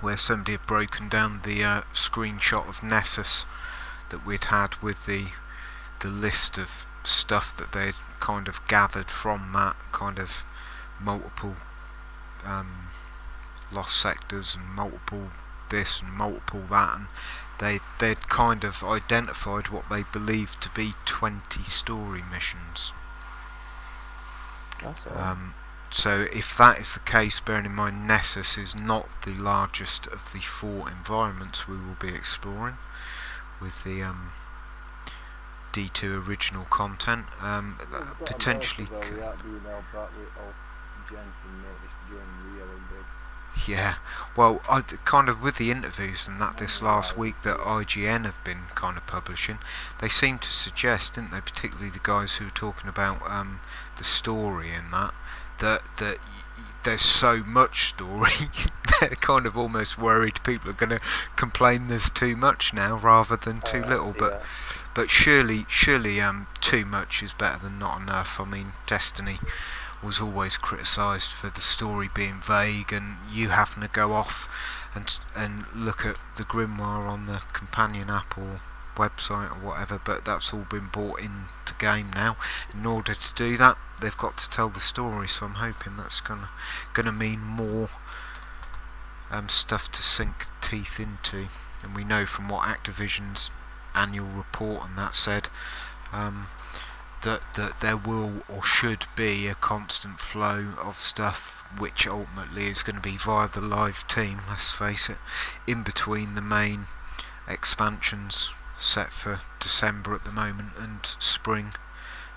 where somebody had broken down the screenshot of Nessus that we'd had with the list of stuff that they'd kind of gathered from that kind of multiple lost sectors and multiple this and multiple that, and they'd kind of identified what they believed to be 20 story missions. That's alright. So if that is the case, bearing in mind Nessus is not the largest of the 4 environments we will be exploring with the D2 original content, potentially could. Yeah, well, I kind of with the interviews and that this last week that IGN have been kind of publishing, they seem to suggest, didn't they, particularly the guys who were talking about the story and that there's so much story, they're kind of almost worried people are going to complain there's too much now rather than too little. But surely too much is better than not enough. I mean, Destiny was always criticised for the story being vague and you having to go off and look at the grimoire on the companion app or website or whatever, but that's all been brought into game now. In order to do that, they've got to tell the story, so I'm hoping that's gonna mean more stuff to sink teeth into. And we know from what Activision's annual report and that said, that there will or should be a constant flow of stuff, which ultimately is going to be via the live team, let's face it, in between the main expansions set for December at the moment and spring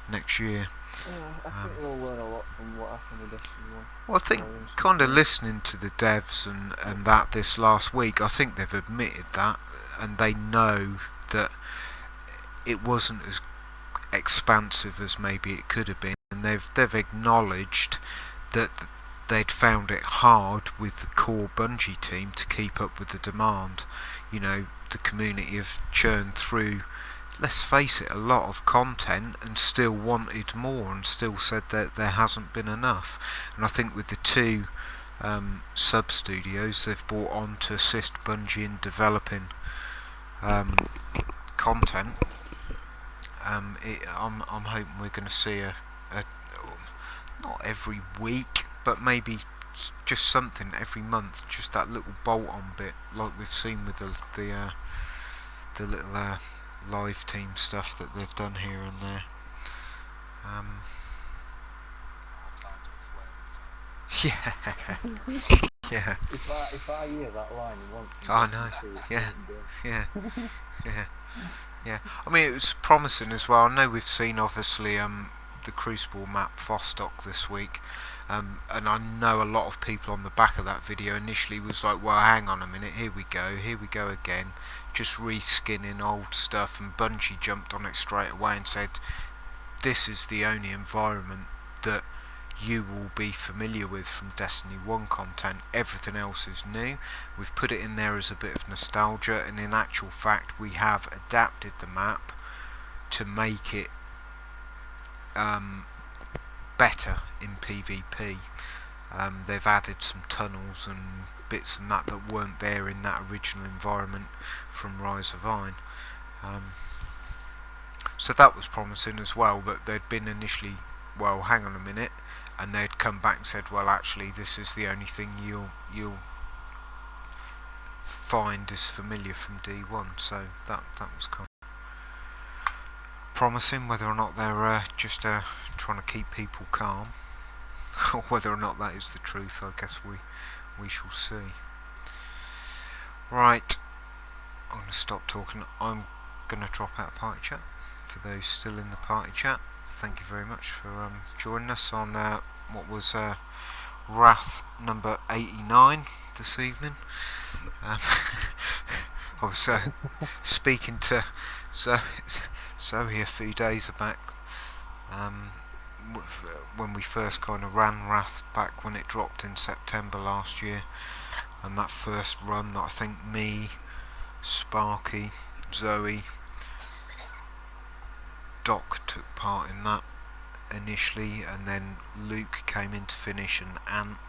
next year. Yeah, I think we'll learn a lot from what happened with Destiny 1. Well, I think kind of listening to the devs and that this last week, I think they've admitted that, and they know that it wasn't as expansive as maybe it could have been, and they've acknowledged that they'd found it hard with the core Bungie team to keep up with the demand. You know, the community have churned through, let's face it, a lot of content and still wanted more and still said that there hasn't been enough. And I think with the 2 sub studios they've brought on to assist Bungie in developing content, I'm hoping we're going to see a not every week, but maybe just something every month, just that little bolt-on bit, like we've seen with the little live team stuff that they've done here and there. Time to explain this time. Yeah, yeah, If I hear that line once, I know, yeah, yeah, yeah, yeah. I mean, it was promising as well. I know we've seen obviously the Crucible map Fostock this week, and I know a lot of people on the back of that video initially was like, well, hang on a minute, here we go again, just reskinning old stuff, and Bungie jumped on it straight away and said, this is the only environment that you will be familiar with from Destiny 1 content. Everything else is new. We've put it in there as a bit of nostalgia, and in actual fact we have adapted the map to make it better in PvP. They've added some tunnels and bits and that weren't there in that original environment from Rise of Iron. So that was promising as well, that they'd been initially, well, hang on a minute, and they'd come back and said, well, actually this is the only thing you'll find is familiar from D1. So that was kind of promising. Whether or not they're just trying to keep people calm, or whether or not that is the truth, I guess we shall see. Right, I'm going to stop talking. I'm going to drop out of party chat. For those still in the party chat, thank you very much for joining us on what was Wrath number 89 this evening. I was speaking to Zoe a few days back, when we first kind of ran Wrath back when it dropped in September last year, and that first run that I think me, Sparky, Zoe, Doc took part in that initially, and then Luke came in to finish, and Ant,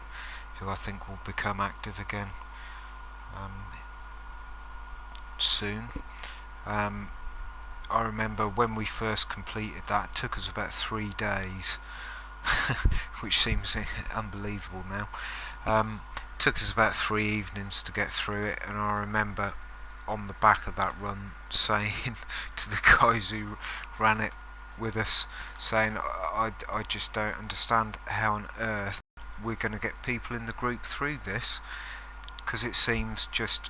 who I think will become active again soon. I remember when we first completed that, it took us about 3 days, which seems unbelievable now. It took us about 3 evenings to get through it, and I remember on the back of that run saying to the guys who ran it with us, saying, I just don't understand how on earth we're going to get people in the group through this, because it seems just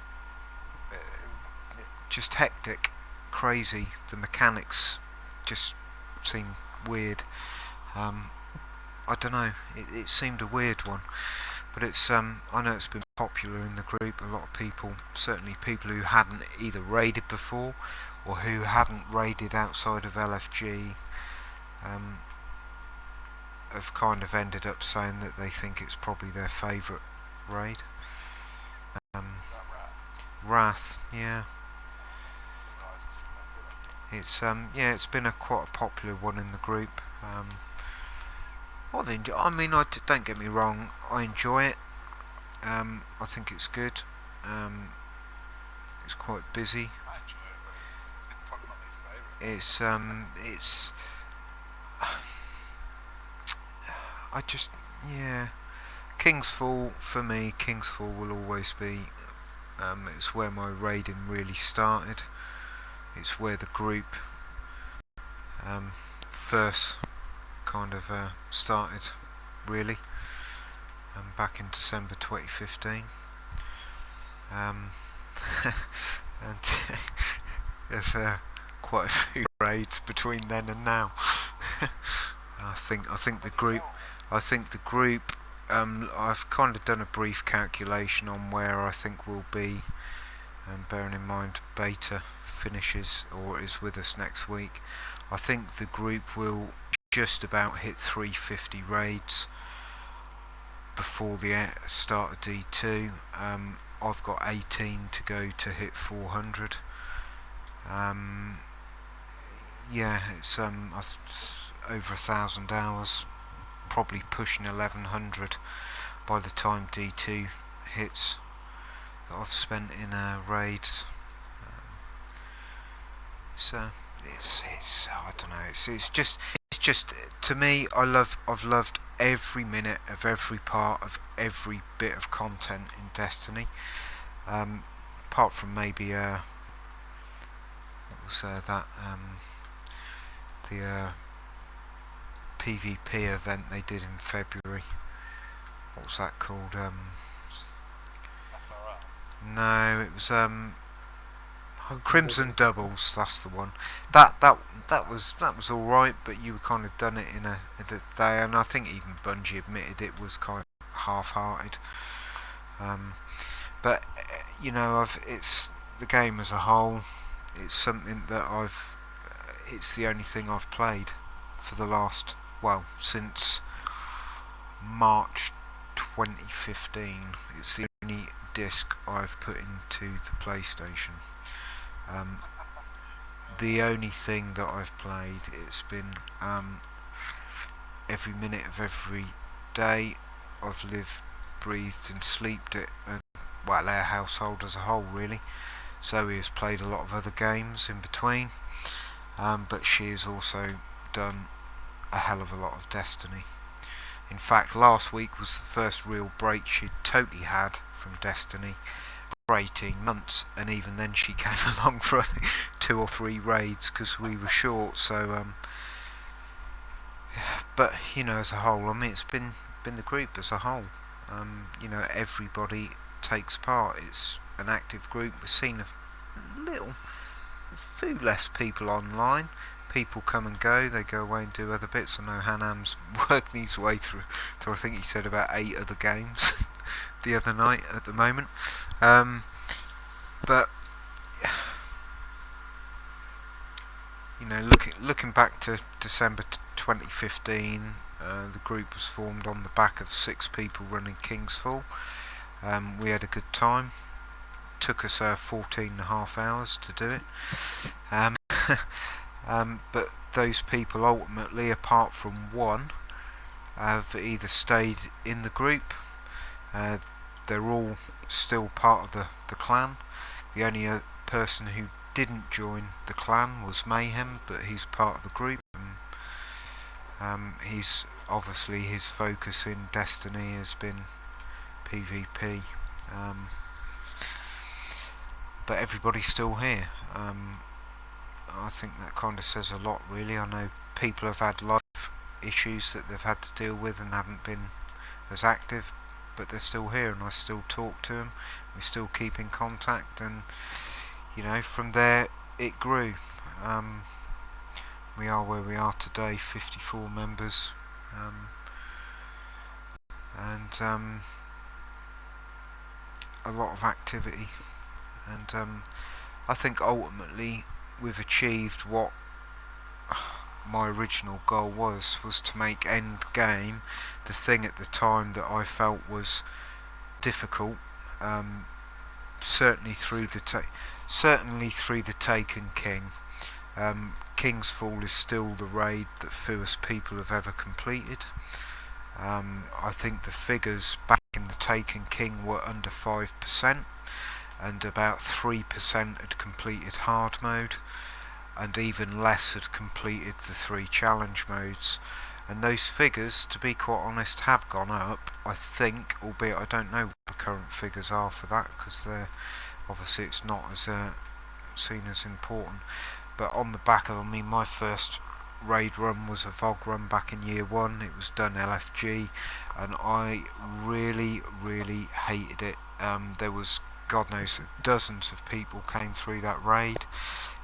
hectic, crazy. The mechanics just seem weird. I don't know, it seemed a weird one, but it's I know it's been popular in the group. A lot of people, certainly people who hadn't either raided before or who hadn't raided outside of LFG, have kind of ended up saying that they think it's probably their favourite raid. Wrath, yeah. It's it's been quite a popular one in the group. Don't get me wrong, I enjoy it. I think it's good. It's quite busy. I enjoy it, but it's probably not least favourite. It's I just, yeah. Kingsfall, for me, Kingsfall will always be, it's where my raiding really started. It's where the group first kind of started, really, back in December 2015. And there's quite a few raids between then and now. I think the group. I've kind of done a brief calculation on where I think we'll be, bearing in mind beta finishes or is with us next week. I think the group will just about hit 350 raids before the start of D2. I've got 18 to go to hit 400. It's over 1,000 hours, probably pushing 1,100 by the time D2 hits that I've spent in raids. It's I don't know. It's just, to me, I've loved every minute of every part of every bit of content in Destiny. Apart from maybe what was that the PvP event they did in February. What was that called? That's alright. No, it was Crimson Doubles. That's the one. That was all right, but you kind of done it in a day, and I think even Bungie admitted it was kind of half-hearted. But you know, it's the game as a whole. It's something that it's the only thing I've played for the last, well, since March 2015. It's the only disc I've put into the PlayStation. The only thing that I've played, it's been every minute of every day. I've lived, breathed and sleeped it, and well, our household as a whole really. Zoe has played a lot of other games in between, but she has also done a hell of a lot of Destiny. In fact, last week was the first real break she'd totally had from Destiny for 18 months, and even then she came along for 2 or 3 raids because we were short. So, but you know, as a whole, I mean, it's been the group as a whole. You know, everybody takes part. It's an active group. We've seen a few less people online. People come and go. They go away and do other bits. I know Hanam's working his way through I think he said about 8 other games the other night at the moment. But you know, looking back to December 2015, the group was formed on the back of 6 people running Kingsfall. We had a good time. Took us 14 and a half hours to do it. But those people ultimately, apart from one, have either stayed in the group. They're all still part of the clan. The only person who didn't join the clan was Mayhem, but he's part of the group. He's obviously, his focus in Destiny has been PvP. But everybody's still here. I think that kind of says a lot, really. I know people have had life issues that they've had to deal with and haven't been as active, but they're still here, and I still talk to them. We still keep in contact, and you know, from there it grew. We are where we are today, 54 members, and a lot of activity. And I think ultimately we've achieved what my original goal was to make end game the thing at the time that I felt was difficult. Certainly through the Taken King. King's Fall is still the raid that fewest people have ever completed. I think the figures back in the Taken King were under 5%, and about 3% had completed hard mode, and even less had completed the 3 challenge modes. And those figures, to be quite honest, have gone up, I think, albeit I don't know what the current figures are for that, because obviously it's not as seen as important. But on the back of, I mean, my first raid run was a VOG run back in year 1. It was done LFG, and I really hated it. There was, God knows, dozens of people came through that raid.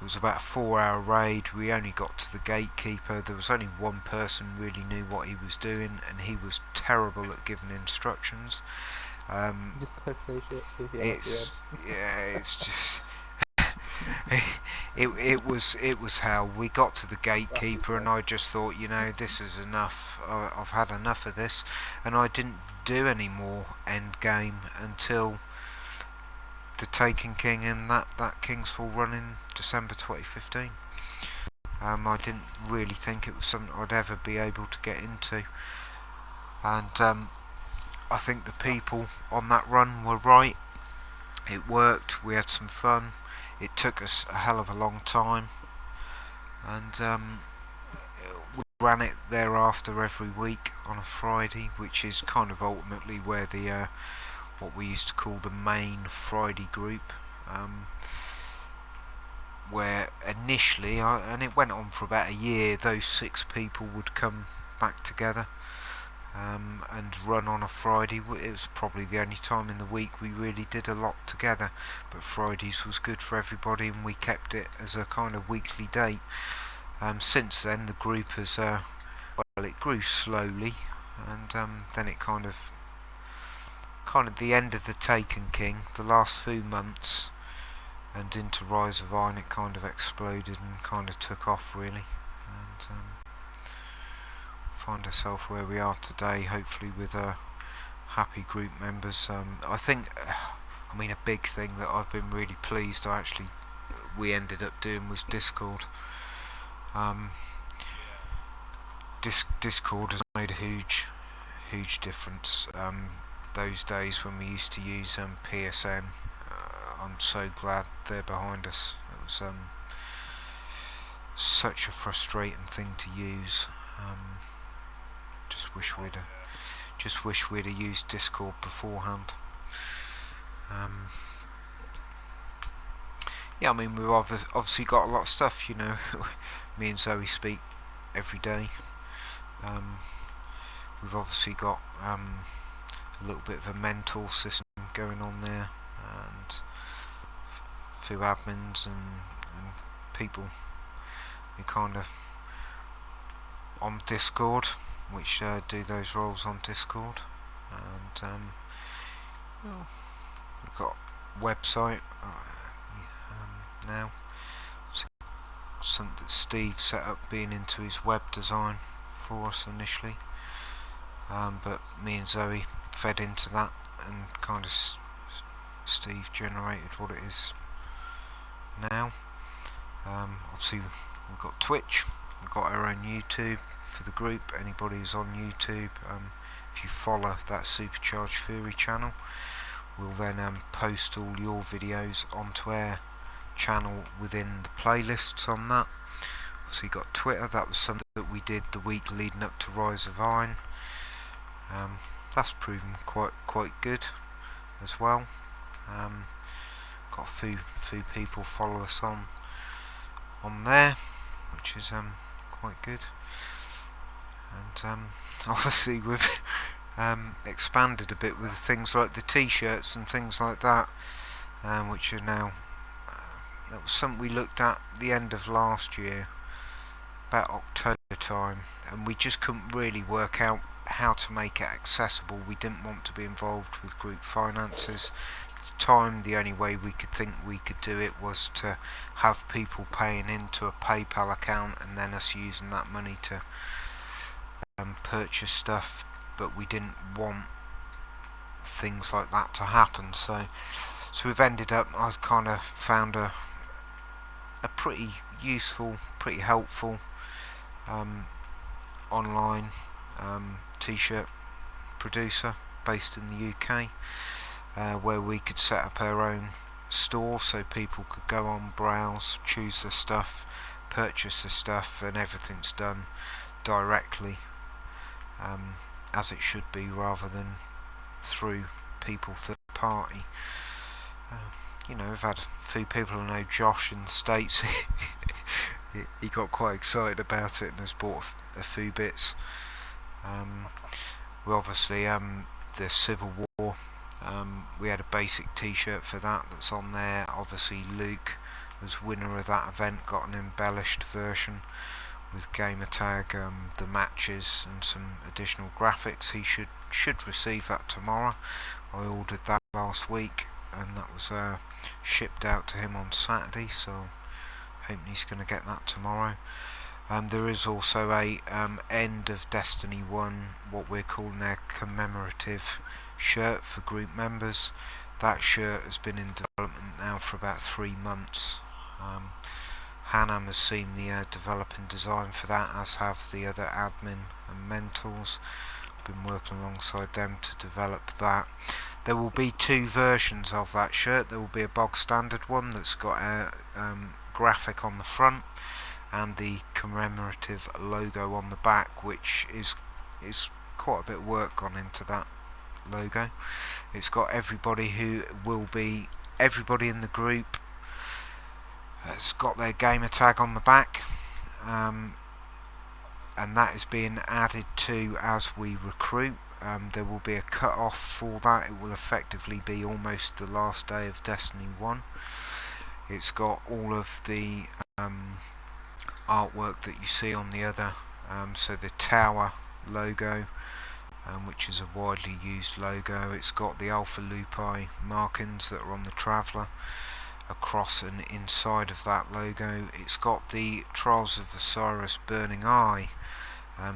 It was about a 4-hour raid. We only got to the gatekeeper. There was only one person really knew what he was doing, and he was terrible at giving instructions. Just clickbait shit. It's just it was hell. We got to the gatekeeper, and I just thought, you know, this is enough. I've had enough of this, and I didn't do any more end game until the Taken King and that Kingsfall run in December 2015. I didn't really think it was something I'd ever be able to get into, and I think the people on that run were right. It worked. We had some fun. It took us a hell of a long time, and ran it thereafter every week on a Friday, which is kind of ultimately where the what we used to call the main Friday group, where initially, and it went on for about a year, those 6 people would come back together and run on a Friday. It was probably the only time in the week we really did a lot together, but Fridays was good for everybody, and we kept it as a kind of weekly date. Since then, the group has, well, it grew slowly, and then it kind of the end of the Taken King, the last few months, and into Rise of Iron, it kind of exploded and kind of took off really, and find ourselves where we are today, hopefully with happy group members. I think, I mean, a big thing that I've been really pleased we ended up doing was Discord. Discord has made a huge difference. Those days when we used to use PSN, I'm so glad they're behind us. It was such a frustrating thing to use. Just wish we'd have used Discord beforehand. Yeah, I mean, we've obviously got a lot of stuff, you know. Me and Zoe speak every day. We've obviously got a little bit of a mentor system going on there, and a few admins and people who kind of on Discord, which do those roles on Discord, and we've got a website now. Something that Steve set up, being into his web design for us initially, but me and Zoe fed into that, and kind of Steve generated what it is now. Obviously we've got Twitch, we've got our own YouTube for the group. Anybody who's on YouTube, if you follow that Supercharged Fury channel, we'll then post all your videos onto our channel within the playlists on that. Obviously you got Twitter, that was something that we did the week leading up to Rise of Iron. That's proven quite good as well. Got a few people follow us on there, which is quite good. And obviously we've expanded a bit with things like the t-shirts and things like that, which are now, that was something we looked at the end of last year, about October time, and we just couldn't really work out how to make it accessible. We didn't want to be involved with group finances. At the time, the only way we could think we could do it was to have people paying into a PayPal account and then us using that money to purchase stuff, but we didn't want things like that to happen. So we've ended up, I've kind of found a pretty useful, pretty helpful online t-shirt producer based in the UK, where we could set up our own store, so people could go on, browse, choose the stuff, purchase the stuff, and everything's done directly, as it should be, rather than through people third party. You know, I've had a few people. I know Josh in the States, he got quite excited about it and has bought a few bits. We obviously, the Civil War, we had a basic t-shirt for that's on there. Obviously Luke, as winner of that event, got an embellished version with gamertag, the matches and some additional graphics. He should receive that tomorrow. I ordered that last week, and that was shipped out to him on Saturday, so hoping he's going to get that tomorrow. There is also a end of Destiny 1, what we're calling their commemorative shirt for group members. That shirt has been in development now for about 3 months. Hannam has seen the developing design for that, as have the other admin and mentors. Been working alongside them to develop that. There will be 2 versions of that shirt. There will be a bog standard one that's got a graphic on the front, and the commemorative logo on the back, which is quite a bit of work gone into that logo. It's got everybody in the group has got their gamer tag on the back, and that is being added to as we recruit. There will be a cut off for that. It will effectively be almost the last day of Destiny 1. It's got all of the artwork that you see on the other, so the tower logo, which is a widely used logo. It's got the Alpha Lupi markings that are on the Traveller across and inside of that logo. It's got the Trials of Osiris Burning Eye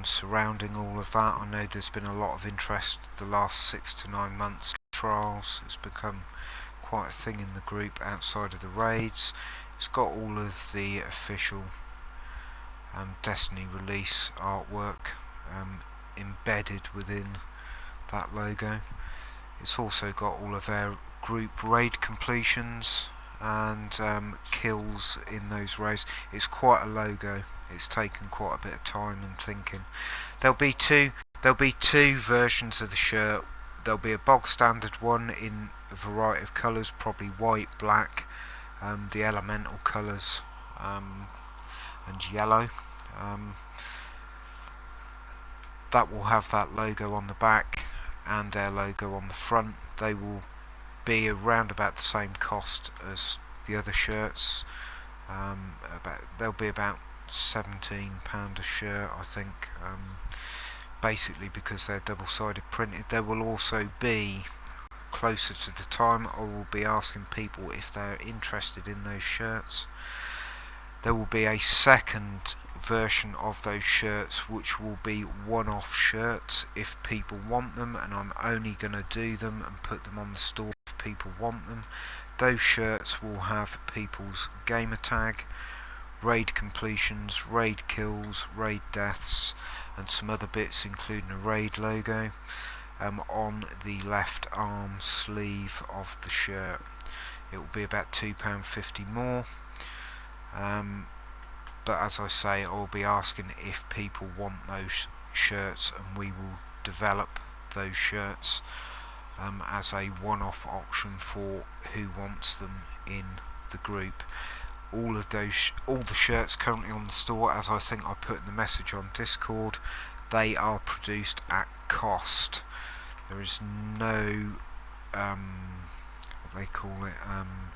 surrounding all of that. I know there's been a lot of interest the last 6 to 9 months. Trials has become quite a thing in the group outside of the raids. It's got all of the official Destiny release artwork embedded within that logo. It's also got all of our group raid completions and kills in those raids. It's quite a logo. It's taken quite a bit of time and thinking. There'll be two versions of the shirt. There'll be a bog standard one in a variety of colours, probably white, black, the elemental colours, and yellow. That will have that logo on the back and their logo on the front. They will be around about the same cost as the other shirts. They'll be about £17 a shirt, I think, basically because they're double-sided printed. There will also be, closer to the time, I will be asking people if they're interested in those shirts. There will be a second version of those shirts which will be one-off shirts if people want them, and I'm only going to do them and put them on the store if people want them. Those shirts will have people's gamer tag, raid completions, raid kills, raid deaths, and some other bits including a raid logo on the left arm sleeve of the shirt. It will be about £2.50 more, but as I say, I'll be asking if people want those shirts, and we will develop those shirts as a one-off option for who wants them in the group. All the shirts currently on the store, as I think I put in the message on Discord, they are produced at cost. There is no what they call it,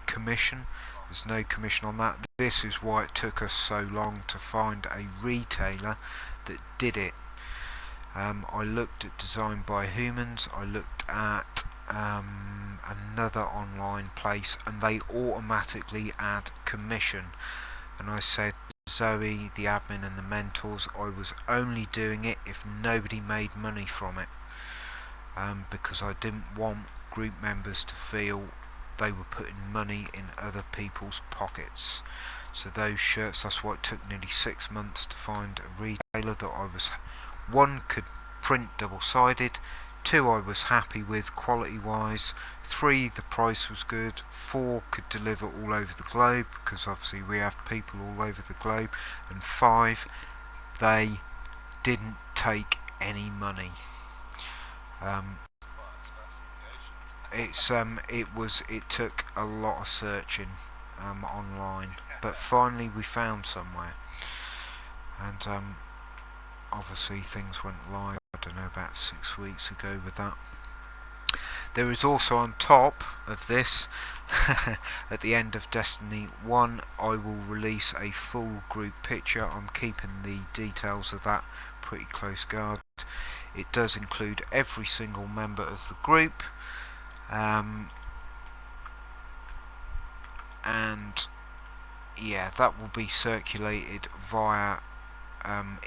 commission. There's no commission on that. This is why it took us so long to find a retailer that did it. I looked at Design by Humans, I looked at another online place, and they automatically add commission, and I said Zoe, the admin and the mentors, I was only doing it if nobody made money from it, because I didn't want group members to feel they were putting money in other people's pockets. So those shirts, that's why it took nearly 6 months to find a retailer that I was, one, could print double-sided, 2, I was happy with quality wise, 3, the price was good, 4, could deliver all over the globe, because obviously we have people all over the globe, and 5, they didn't take any money. It took a lot of searching online, but finally we found somewhere, and obviously things went live, I don't know, about 6 weeks ago with that. There is also, on top of this, at the end of Destiny 1, I will release a full group picture. I'm keeping the details of that pretty close guard. It does include every single member of the group, and yeah, that will be circulated via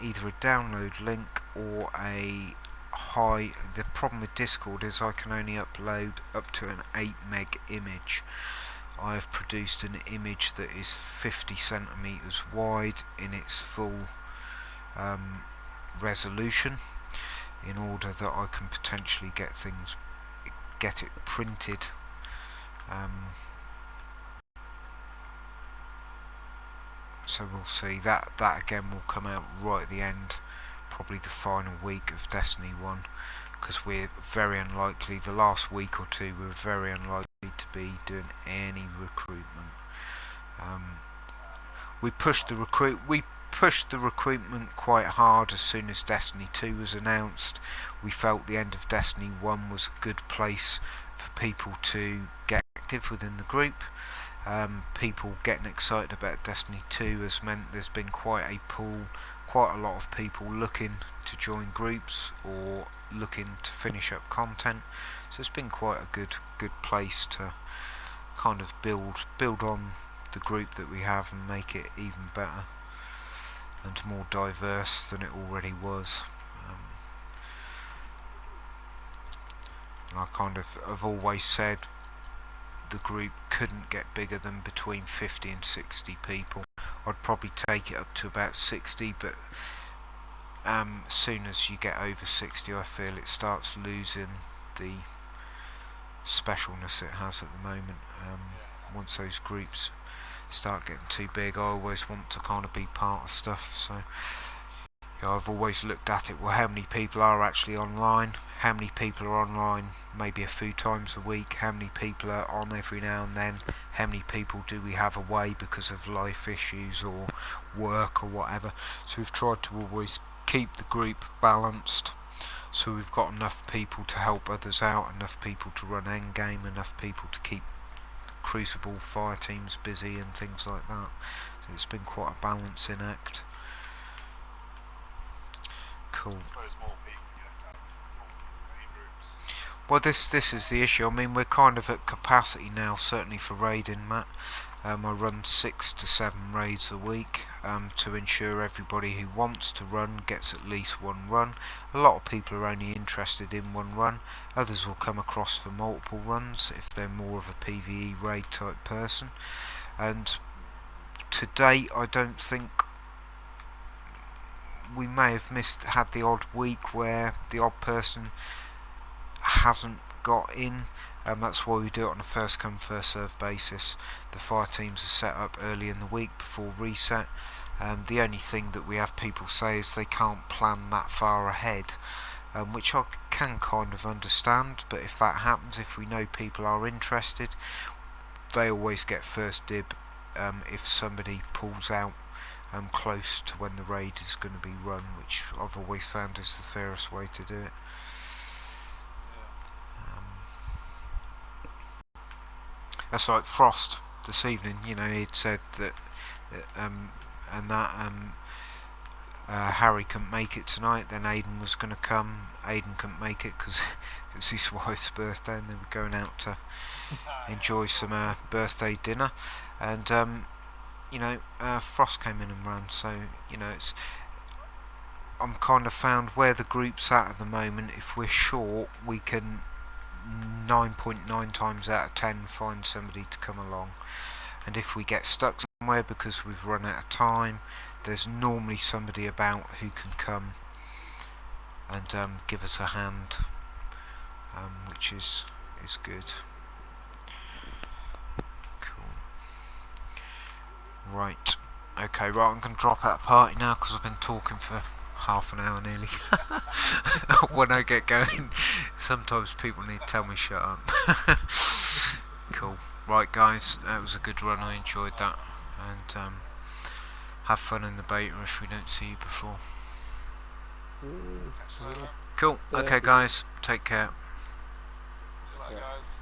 either a download link or a high. The problem with Discord is I can only upload up to an 8 meg image. I have produced an image that is 50 centimeters wide in its full resolution, in order that I can potentially get it printed so we'll see. That again will come out right at the end, probably the final week of Destiny 1, because we're very unlikely, the last week or two, we're very unlikely to be doing any recruitment. We pushed the recruitment quite hard as soon as Destiny 2 was announced. We felt the end of Destiny 1 was a good place for people to get active within the group. People getting excited about Destiny 2 has meant there's been quite a pool, quite a lot of people looking to join groups or looking to finish up content. So it's been quite a good place to kind of build on the group that we have and make it even better and more diverse than it already was. And I kind of have always said the group couldn't get bigger than between 50 and 60 people. I'd probably take it up to about 60, but as soon as you get over 60, I feel it starts losing the specialness it has at the moment. Once those groups start getting too big, I always want to kind of be part of stuff. So yeah, I've always looked at it, well, how many people are actually online, how many people are online maybe a few times a week, how many people are on every now and then, how many people do we have away because of life issues or work or whatever. So we've tried to always keep the group balanced, so we've got enough people to help others out, enough people to run endgame, enough people to keep Crucible fire teams busy and things like that. So it's been quite a balancing act. Cool. I suppose more people get multiple main groups. Well, this is the issue. I mean, we're kind of at capacity now, certainly for raiding, Matt. I run 6 to 7 raids a week to ensure everybody who wants to run gets at least one run. A lot of people are only interested in one run. Others will come across for multiple runs if they're more of a PvE raid type person. And to date, I don't think we may have had the odd week where the odd person hasn't got in. That's why we do it on a first come first serve basis. The fire teams are set up early in the week before reset. The only thing that we have people say is they can't plan that far ahead, which I can kind of understand, but if that happens, if we know people are interested, they always get first dib if somebody pulls out close to when the raid is going to be run, which I've always found is the fairest way to do it. That's like Frost this evening, you know, he'd said that Harry couldn't make it tonight, then Aidan was going to come. Aidan couldn't make it because it was his wife's birthday and they were going out to enjoy some birthday dinner, and Frost came in and ran. So I'm kind of found where the group's at the moment. If we're short, we can 9.9 times out of 10 find somebody to come along, and if we get stuck somewhere because we've run out of time, there's normally somebody about who can come and give us a hand, which is good. Cool. Right, okay, right, I'm going to drop out of party now because I've been talking for half an hour nearly. When I get going, sometimes people need to tell me shut up. Cool. Right guys, that was a good run, I enjoyed that, and have fun in the beta if we don't see you before. Cool, okay guys, take care. Good luck, guys.